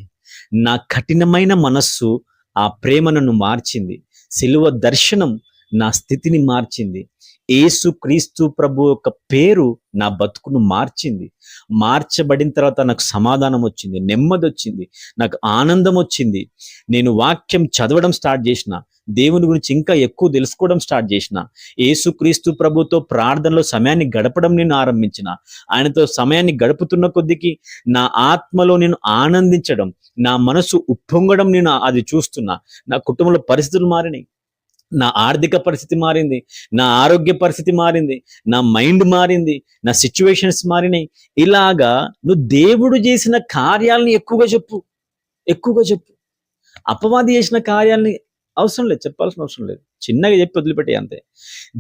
నా కఠినమైన మనస్సు ఆ ప్రేమ నన్ను మార్చింది. సిలువ దర్శనం నా స్థితిని మార్చింది. యేసు క్రీస్తు ప్రభు యొక్క పేరు నా బతుకును మార్చింది. మార్చబడిన తర్వాత నాకు సమాధానం వచ్చింది, నెమ్మది వచ్చింది, నాకు ఆనందం వచ్చింది. నేను వాక్యం చదవడం స్టార్ట్ చేసిన, దేవుని గురించి ఇంకా ఎక్కువ తెలుసుకోవడం స్టార్ట్ చేసిన, యేసు క్రీస్తు ప్రభుతో ప్రార్థనలో సమయాన్ని గడపడం నేను ఆరంభించిన. ఆయనతో సమయాన్ని గడుపుతున్న కొద్దికి నా ఆత్మలో నేను ఆనందించడం, నా మనసు ఉప్పొంగడం నేను అది చూస్తున్నా. నా కుటుంబంలో పరిస్థితులు మారినాయి, నా ఆర్థిక పరిస్థితి మారింది, నా ఆరోగ్య పరిస్థితి మారింది, నా మైండ్ మారింది, నా సిచ్యువేషన్స్ మారినాయి. ఇలాగా నువ్వు దేవుడు చేసిన కార్యాలని ఎక్కువగా చెప్పు. అపవాది చేసిన కార్యాలని అవసరం లేదు, చెప్పాల్సిన అవసరం లేదు, చిన్నగా చెప్పి వదిలిపెట్టే అంతే.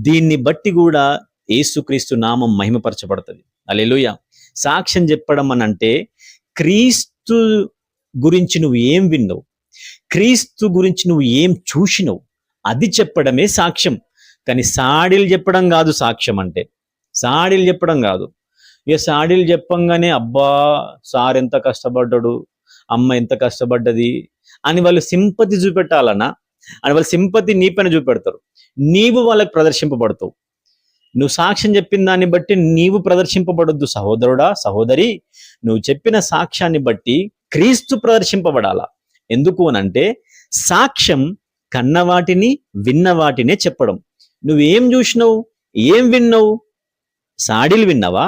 దీన్ని బట్టి కూడా యేసుక్రీస్తు నామం మహిమపరచబడుతుంది. హల్లెలూయా. సాక్ష్యం చెప్పడం అని అంటే, క్రీస్తు గురించి నువ్వు ఏం విన్నావు, క్రీస్తు గురించి నువ్వు ఏం చూసినావు, అది చెప్పడమే సాక్ష్యం. కానీ సాడీలు చెప్పడం కాదు సాక్ష్యం అంటే. సాడీలు చెప్పడం కాదు. ఇక సాడీలు చెప్పంగానే అబ్బా సార్ ఎంత కష్టపడ్డాడు, అమ్మ ఎంత కష్టపడ్డది అని వాళ్ళు సింపతి చూపెట్టాలన్నా, అని వాళ్ళు సింపతి నీ పైన చూపెడతారు, నీవు వాళ్ళకి ప్రదర్శింపబడతావు. నువ్వు సాక్ష్యం చెప్పిన దాన్ని బట్టి నీవు ప్రదర్శింపబడొద్దు సహోదరుడా, సహోదరి. నువ్వు చెప్పిన సాక్ష్యాన్ని బట్టి క్రీస్తు ప్రదర్శింపబడాలా. ఎందుకు అనంటే, సాక్ష్యం కన్న వాటిని విన్న వాటినే చెప్పడం. నువ్వేం చూసినావు, ఏం విన్నావు? సాడీలు విన్నావా?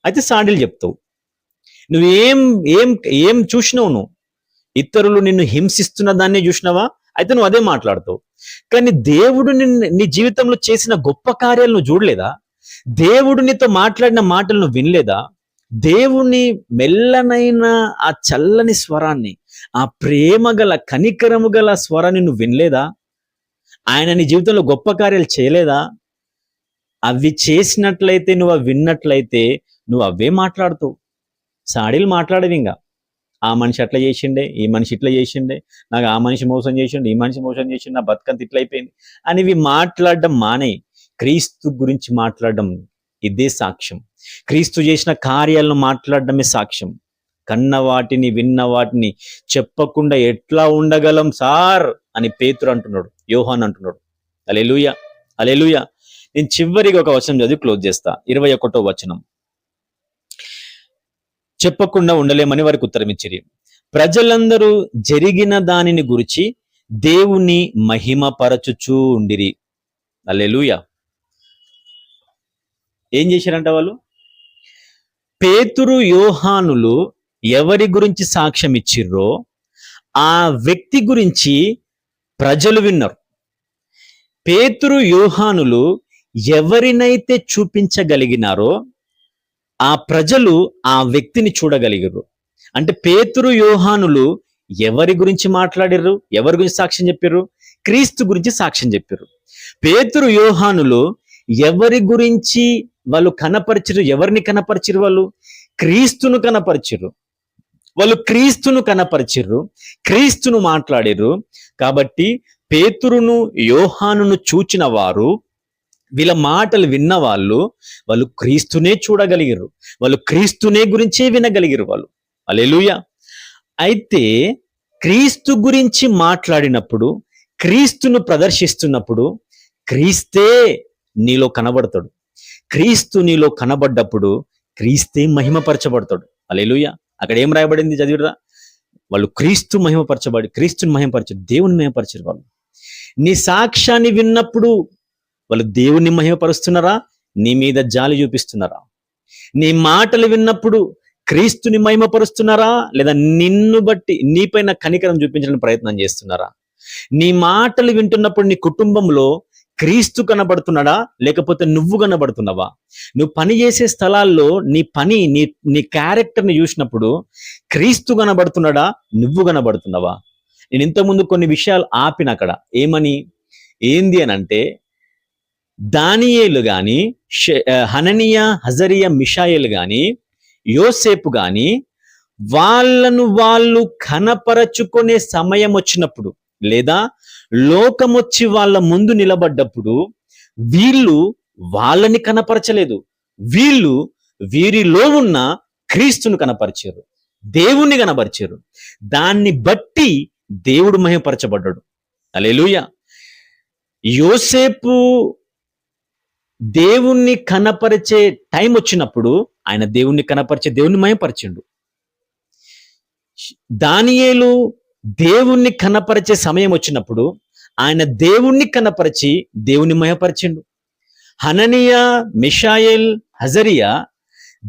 అయితే సాడీలు చెప్తావు. నువ్వేం ఏం ఏం చూసినావు? నువ్వు ఇతరులు నిన్ను హింసిస్తున్న దాన్ని చూసినావా? అయితే నువ్వు అదే మాట్లాడతావు. కానీ దేవుడు నీ జీవితంలో చేసిన గొప్ప కార్యాలు నువ్వు చూడలేదా? దేవుడు నీతో మాట్లాడిన మాటలు నువ్వు వినలేదా? దేవుని మెల్లనైన ఆ చల్లని స్వరాన్ని, ఆ ప్రేమ గల కనికరము గల స్వరాన్ని నువ్వు వినలేదా? ఆయన నీ జీవితంలో గొప్ప కార్యాలు చేయలేదా? అవి చేసినట్లయితే, నువ్వు అవి విన్నట్లయితే నువ్వు అవే మాట్లాడుతావు. సాడీలు మాట్లాడవి. ఇంకా ఆ మనిషి అట్లా చేసిండే, ఈ మనిషి ఇట్లా చేసిండే, నాకు ఆ మనిషి మోసం చేసిండు, ఈ మనిషి మోసం చేసిండు, నా బతుకంత ఇట్లా అయిపోయింది అని ఇవి మాట్లాడడం మానే. క్రీస్తు గురించి మాట్లాడడం ఇదే సాక్ష్యం. క్రీస్తు చేసిన కార్యాలను మాట్లాడడమే సాక్ష్యం. కన్న వాటిని విన్న వాటిని చెప్పకుండా ఎట్లా ఉండగలం సార్ అని పేతురు అంటున్నాడు, యోహాన్ అంటున్నాడు. హల్లెలూయా, హల్లెలూయా. నేను చివరిగా ఒక వచనం చదివి క్లోజ్ చేస్తా. 21వ వచనం. చెప్పకుండా ఉండలేమని వారికి ఉత్తరం ఇచ్చిరి. ప్రజలందరూ జరిగిన దానిని గురించి దేవుని మహిమపరచుచూ ఉండిరి. హల్లెలూయా. ఏం చేశారంట వాళ్ళు? పేతురు యోహానులు ఎవరి గురించి సాక్ష్యం ఇచ్చిర్రో ఆ వ్యక్తి గురించి ప్రజలు విన్నారు. పేతురు యోహానులు ఎవరినైతే చూపించగలిగినారో ఆ ప్రజలు ఆ వ్యక్తిని చూడగలిగారు. అంటే పేతురు యోహానులు ఎవరి గురించి మాట్లాడిర్రు, ఎవరి గురించి సాక్ష్యం చెప్పారు? క్రీస్తు గురించి సాక్ష్యం చెప్పారు. పేతురు యోహానులు ఎవరి గురించి వాళ్ళు కనపరిచిరు? ఎవరిని కనపరిచిరు? వాళ్ళు క్రీస్తును కనపరిచిరు. వాళ్ళు క్రీస్తును కనపరిచిర్రు, క్రీస్తును మాట్లాడిర్రు. కాబట్టి పేతురును యోహానును చూచిన వారు, వీళ్ళ మాటలు విన్న వాళ్ళు క్రీస్తునే చూడగలిగారు, వాళ్ళు క్రీస్తునే గురించే వినగలిగారు వాళ్ళు. హల్లెలూయా. అయితే క్రీస్తు గురించి మాట్లాడినప్పుడు, క్రీస్తును ప్రదర్శిస్తున్నప్పుడు క్రీస్తే నీలో కనబడతాడు. క్రీస్తు నీలో కనబడ్డప్పుడు క్రీస్తే మహిమపరచబడతాడు. హల్లెలూయా. అక్కడ ఏం రాయబడింది చదివిరా? వాళ్ళు క్రీస్తుని మహిమపరచరు, దేవుని మహిమపరచరు. వాళ్ళు నీ సాక్ష్యాన్ని విన్నప్పుడు వాళ్ళు దేవుణ్ణి మహిమపరుస్తున్నారా, నీ మీద జాలి చూపిస్తున్నారా? నీ మాటలు విన్నప్పుడు క్రీస్తుని మహిమపరుస్తున్నారా, లేదా నిన్ను బట్టి నీపైన కనికరం చూపించడానికి ప్రయత్నం చేస్తున్నారా? నీ మాటలు వింటున్నప్పుడు నీ కుటుంబంలో క్రీస్తు కనబడుతున్నాడా లేకపోతే నువ్వు కనబడుతున్నావా? నువ్వు పని చేసే స్థలాల్లో నీ పని నీ క్యారెక్టర్ని చూసినప్పుడు క్రీస్తు కనబడుతున్నాడా, నువ్వు కనబడుతున్నావా? నేను ఇంతకుముందు కొన్ని విషయాలు ఆపిన అక్కడ ఏంది అని అంటే, దానియేలు గాని, హననియా, హజరియా, మిషాయేలు గాని, యోసేపు గాని వాళ్ళను వాళ్ళు కనపరచుకునే సమయం వచ్చినప్పుడు, లేదా లోకమొచ్చి వాళ్ళ ముందు నిలబడ్డప్పుడు వీళ్ళు వాళ్ళని కనపరచలేదు, వీళ్ళు వీరిలో ఉన్న క్రీస్తును కనపరిచారు, దేవుణ్ణి కనపరిచారు. దాన్ని బట్టి దేవుడు మహిమపరచబడ్డాడు. హల్లెలూయా. యోసేపు దేవుణ్ణి కనపరిచే టైం వచ్చినప్పుడు ఆయన దేవుణ్ణి కనపరిచే దేవుణ్ణి మహిమపరిచిండు. దానియేలు దేవుణ్ణి కనపరిచే సమయం వచ్చినప్పుడు ఆయన దేవుణ్ణి కనపరిచి దేవుని మహిమపరిచిండు. హననియా, మిషాయేల్, హజరియా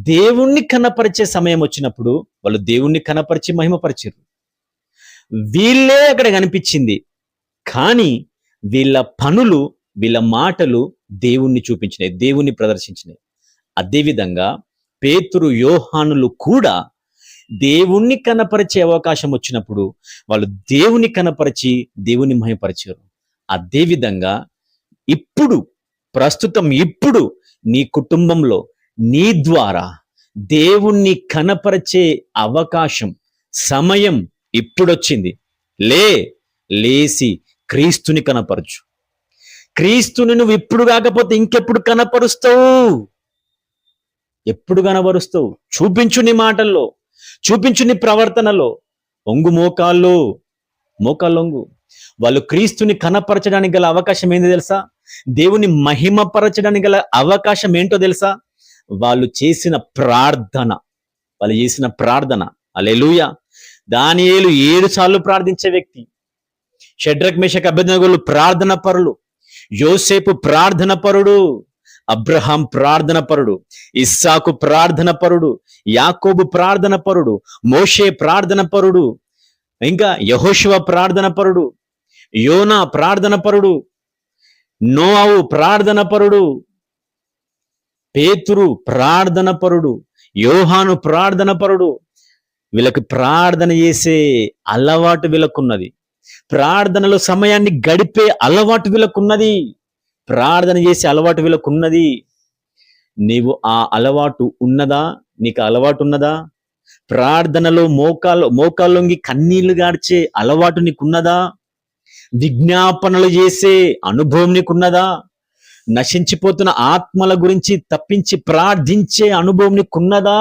దేవుణ్ణి కనపరిచే సమయం వచ్చినప్పుడు వాళ్ళు దేవుణ్ణి కనపరిచి మహిమపరిచారు. వీళ్ళే అక్కడ కనిపించింది, కానీ వీళ్ళ పనులు, వీళ్ళ మాటలు దేవుణ్ణి చూపించినాయి, దేవుణ్ణి ప్రదర్శించినాయి. అదేవిధంగా పేతురు, యోహానులు కూడా దేవుణ్ణి కనపరిచే అవకాశం వచ్చినప్పుడు వాళ్ళు దేవుని కనపరిచి దేవుని మహిమపరిచారు. అదేవిధంగా ప్రస్తుతం నీ కుటుంబంలో నీ ద్వారా దేవుణ్ణి కనపరిచే అవకాశం, సమయం ఇప్పుడొచ్చింది. లేసి క్రీస్తుని కనపరచు. క్రీస్తుని నువ్వు ఇప్పుడు కాకపోతే ఇంకెప్పుడు కనపరుస్తావు? ఎప్పుడు కనపరుస్తావు? చూపించు నీ మాటల్లో, చూపించు నీ ప్రవర్తనలో. మోకాళ్ళొంగు. వాళ్ళు క్రీస్తుని కనపరచడానికి గల అవకాశం ఏంది తెలుసా? దేవుని మహిమపరచడానికి గల అవకాశం ఏంటో తెలుసా? వాళ్ళు చేసిన ప్రార్థన. హల్లెలూయా. దానియేలు 7 సార్లు ప్రార్థించే వ్యక్తి. షడ్రక్, మేషక్, అబేద్నెగోలు ప్రార్థన పరులు. యోసేపు ప్రార్థన పరుడు. అబ్రహాం ప్రార్థన పరుడు. ఇస్సాకు ప్రార్థన పరుడు. యాకోబు ప్రార్థన పరుడు. మోషే ప్రార్థన పరుడు. ఇంకా యెహోషువ ప్రార్థన పరుడు. యోనా ప్రార్థన పరుడు. నోవాహు ప్రార్థన పరుడు. పేతురు ప్రార్థన పరుడు. యోహాను ప్రార్థన పరుడు. వీళ్ళకి ప్రార్థన చేసే అలవాటు వీళ్ళకున్నది. ప్రార్థనలో సమయాన్ని గడిపే అలవాటు వీళ్ళకున్నది. ప్రార్థన చేసే అలవాటు వీళ్ళకున్నది. నీవు ఆ అలవాటు ఉన్నదా? నీకు అలవాటు ఉన్నదా? ప్రార్థనలో మోకాళ్ళొంగి కన్నీళ్లు గార్చే అలవాటు నీకున్నదా? విజ్ఞాపనలు చేసే అనుభవం నీకున్నదా? నశించిపోతున్న ఆత్మల గురించి తప్పించి ప్రార్థించే అనుభవం నీకున్నదా?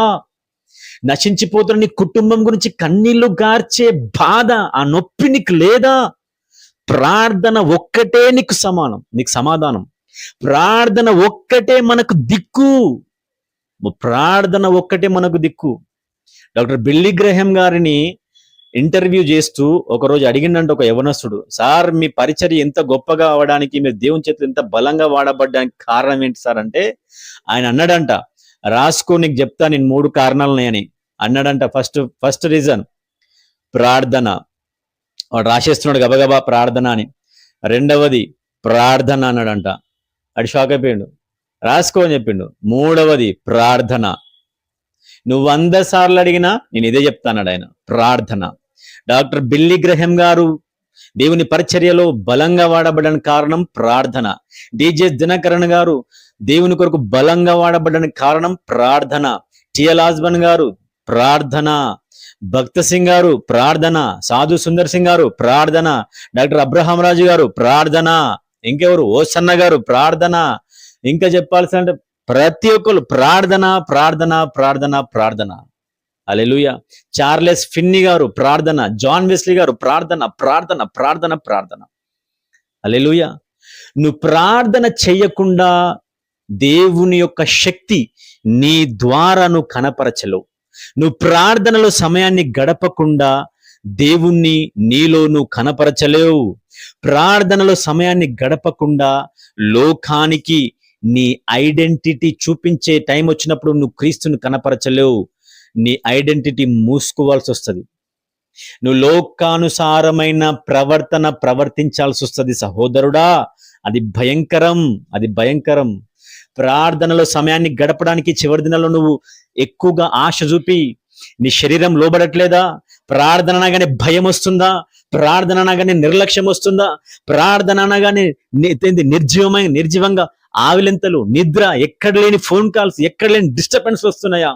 నశించిపోతున్న నీ కుటుంబం గురించి కన్నీళ్లు గార్చే బాధ, ఆ నొప్పి నీకు లేదా? ప్రార్థన ఒక్కటే నీకు సమాధానం. ప్రార్థన ఒక్కటే మనకు దిక్కు. డాక్టర్ బిల్లీ గ్రహం గారిని ఇంటర్వ్యూ చేస్తూ ఒకరోజు అడిగిందంట ఒక యవనస్తుడు, సార్ మీ పరిచర్య ఎంత గొప్పగా అవడానికి, మీరు దేవుని చేతులు ఎంత బలంగా వాడబడ్డానికి కారణం ఏంటి సార్ అంటే, ఆయన అన్నాడంట, రాసుకో నీకు చెప్తా నేను 3 కారణాలున్నాయని అన్నాడంట. ఫస్ట్ రీజన్ ప్రార్థన. వాడు రాసేస్తున్నాడు గబగబా ప్రార్థన అని. రెండవది ప్రార్థన అన్నాడంట. అది షాక్ అయిపోయాడు. రాసుకో అని చెప్పిండు. మూడవది ప్రార్థన. నువ్వు 100 సార్లు అడిగినా నేను ఇదే చెప్తాన్నాడు ఆయన, ప్రార్థన. డాక్టర్ బిల్లీ గ్రహం గారు దేవుని పరిచర్యలో బలంగా వాడబడడానికి కారణం ప్రార్థన. డిజెస్ దినకరణ్ గారు దేవుని కొరకు బలంగా వాడబడడానికి కారణం ప్రార్థన. టిఎల్ ఆస్బన్ గారు ప్రార్థన. భక్త సింగ్ గారు ప్రార్థన. సాధు సుందర్ సింగ్ గారు ప్రార్థన. డాక్టర్ అబ్రహాం రాజు గారు ప్రార్థన. ఇంకెవరు, ఓసన్న గారు ప్రార్థన. ఇంకా చెప్పాల్సిన ప్రతి ఒక్కరు ప్రార్థన ప్రార్థన ప్రార్థన ప్రార్థన. హల్లెలూయా. చార్లెస్ ఫిన్నీ గారు ప్రార్థన. జాన్ వెస్లీ గారు ప్రార్థన ప్రార్థన ప్రార్థన ప్రార్థన. హల్లెలూయా. నువ్వు ప్రార్థన చెయ్యకుండా దేవుని యొక్క శక్తి నీ ద్వారా నువ్వు కనపరచలేవు. నువ్వు ప్రార్థనలో సమయాన్ని గడపకుండా దేవుణ్ణి నీలో నువ్వు కనపరచలేవు. ప్రార్థనలో సమయాన్ని గడపకుండా లోకానికి నీ ఐడెంటిటీ చూపించే టైం వచ్చినప్పుడు నువ్వు క్రీస్తుని కనపరచలేవు. నీ ఐడెంటిటీ మూసుకోవాల్సి వస్తుంది. నువ్వు లోకానుసారమైన ప్రవర్తించాల్సి వస్తుంది సహోదరుడా. అది భయంకరం, అది భయంకరం. ప్రార్థనలో సమయాన్ని గడపడానికి చివరి దినాల్లో నువ్వు ఎక్కువగా ఆశ చూపి నీ శరీరం లోబడట్లేదా? ప్రార్థన అనగానే భయం వస్తుందా? ప్రార్థన అనగానే నిర్లక్ష్యం వస్తుందా? ప్రార్థన అనగానే నిర్జీవంగా ఆవిలెంతలు, నిద్ర, ఎక్కడ లేని ఫోన్ కాల్స్, ఎక్కడ లేని డిస్టర్బెన్స్ వస్తున్నాయా?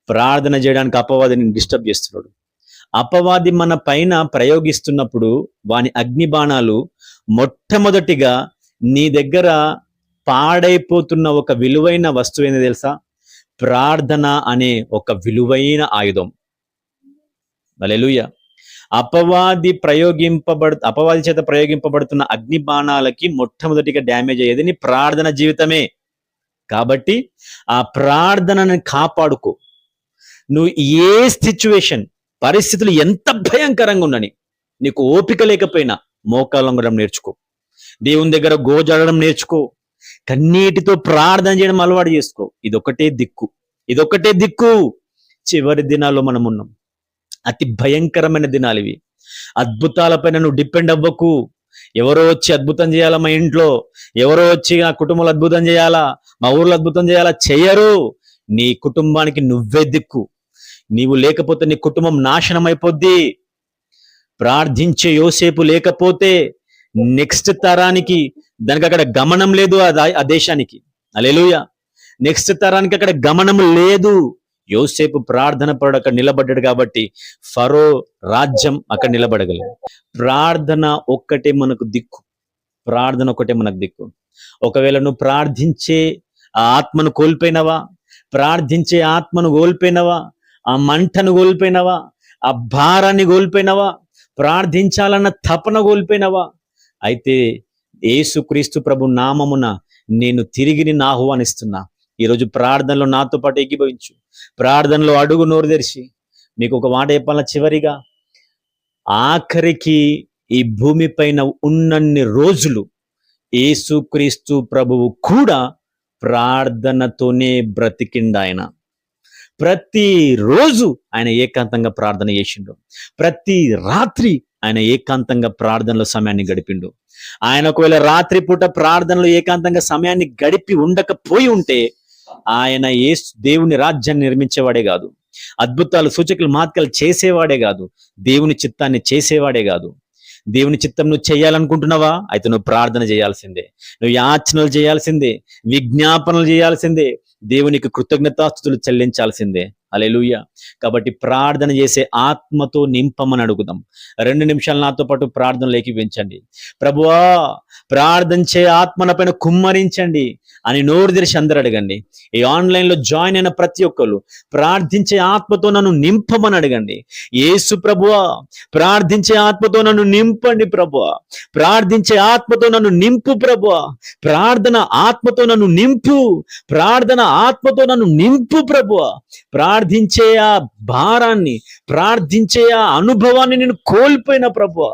ప్రార్థన చేయడానికి అపవాదిని డిస్టర్బ్ చేస్తున్నాడు. అపవాది మన పైన ప్రయోగిస్తున్నప్పుడు వాని అగ్ని బాణాలు మొట్టమొదటిగా నీ దగ్గర పాడైపోతున్న ఒక విలువైన వస్తువు ఏంది తెలుసా? ప్రార్థన అనే ఒక విలువైన ఆయుధం. హల్లెలూయా. అపవాది చేత ప్రయోగింపబడుతున్న అగ్ని బాణాలకి మొట్టమొదటిగా డ్యామేజ్ అయ్యేది నీ ప్రార్థన జీవితమే. కాబట్టి ఆ ప్రార్థనని కాపాడుకో. నువ్వు ఏ సిచ్యువేషన్, పరిస్థితులు ఎంత భయంకరంగా ఉన్నని, నీకు ఓపిక లేకపోయినా మోకాళ్ళొంగడం నేర్చుకో, దేవుని దగ్గర గోజాడడం నేర్చుకో, కన్నీటితో ప్రార్థన చేయడం అలవాటు చేసుకో. ఇదొకటే దిక్కు. చివరి దినాల్లో మనం ఉన్నాం. అతి భయంకరమైన దినాలు ఇవి. అద్భుతాలపైన నువ్వు డిపెండ్ అవ్వకు. ఎవరో వచ్చి అద్భుతం చేయాలా మా ఇంట్లో, ఎవరో వచ్చి నా కుటుంబంలో అద్భుతం చేయాలా, మా ఊర్లో అద్భుతం చేయాలా, చెయ్యరు. నీ కుటుంబానికి నువ్వే దిక్కు. నీవు లేకపోతే నీ కుటుంబం నాశనం అయిపోద్ది. ప్రార్థించే యోసేపు లేకపోతే నెక్స్ట్ తరానికి, దానికి అక్కడ గమనం లేదు. ఆ దేశానికి, హల్లెలూయా, నెక్స్ట్ తరానికి అక్కడ గమనం లేదు. యోసేపు ప్రార్థన పరుడు అక్కడ నిలబడ్డాడు కాబట్టి ఫరో రాజ్యం అక్కడ నిలబడగలేదు. ప్రార్థన ఒక్కటే మనకు దిక్కు. ఒకవేళ నువ్వు ప్రార్థించే ఆ ఆత్మను కోల్పోయినవా, ఆ మంటను కోల్పోయినవా, ఆ భారాన్ని కోల్పోయినవా, ప్రార్థించాలన్న తపన కోల్పోయినవా, అయితే యేసుక్రీస్తు ప్రభు నామమున నేను తిరిగి నిన్ను ఆహ్వానిస్తున్నా. ఈరోజు ప్రార్థనలో నాతో పాటు ఏకీభవించు. ప్రార్థనలో అడుగు నోరు తెరిచి. మీకు ఒక మాట చెప్పాల, చివరిగా, ఆఖరికి ఈ భూమిపైన ఉన్నన్ని రోజులు యేసుక్రీస్తు ప్రభువు కూడా ప్రార్థనతోనే బ్రతికిండు. ఆయన ప్రతిరోజు ఆయన ఏకాంతంగా ప్రార్థన చేసిండు. ప్రతి రాత్రి ఆయన ఏకాంతంగా ప్రార్థనలో సమయాన్ని గడిపిండు. ఆయన ఒకవేళ రాత్రి పూట ప్రార్థనలో ఏకాంతంగా సమయాన్ని గడిపి ఉండకపోయి ఉంటే ఆయన దేవుని రాజ్యాన్ని నిర్మించేవాడే కాదు, అద్భుతాలు, సూచకులు, మహత్కాలు చేసేవాడే కాదు, దేవుని చిత్తాన్ని చేసేవాడే కాదు. దేవుని చిత్తం నువ్వు చేయాలనుకుంటున్నావా? అయితే నువ్వు ప్రార్థన చేయాల్సిందే, నువ్వు యాచనలు చేయాల్సిందే, విజ్ఞాపనలు చేయాల్సిందే, దేవునికి కృతజ్ఞతాస్తుతులు చెల్లించాల్సిందే. హల్లెలూయా. కాబట్టి ప్రార్థన చేసే ఆత్మతో నింపమని అడుగుదాం. 2 నిమిషాలు నాతో పాటు ప్రార్థనలు ఏకీవించండి. ప్రభువా, ప్రార్థించే ఆత్మన పైన కుమ్మరించండి అని నోరు తెరిచి అందరూ అడగండి. ఈ ఆన్లైన్లో జాయిన్ అయిన ప్రతి ఒక్కరు ప్రార్థించే ఆత్మతో నన్ను నింపమని అడగండి. యేసు ప్రభువా, ప్రార్థించే ఆత్మతో నన్ను నింపండి ప్రభువా, ప్రార్థించే ఆత్మతో నన్ను నింపు ప్రభువా, ప్రార్థన ఆత్మతో నన్ను నింపు, ప్రార్థన ఆత్మతో నన్ను నింపు ప్రభువా. ప్రార్థించే ఆ భారాన్ని, ప్రార్థించే ఆ అనుభవాన్ని నేను కోల్పోయిన ప్రభువా,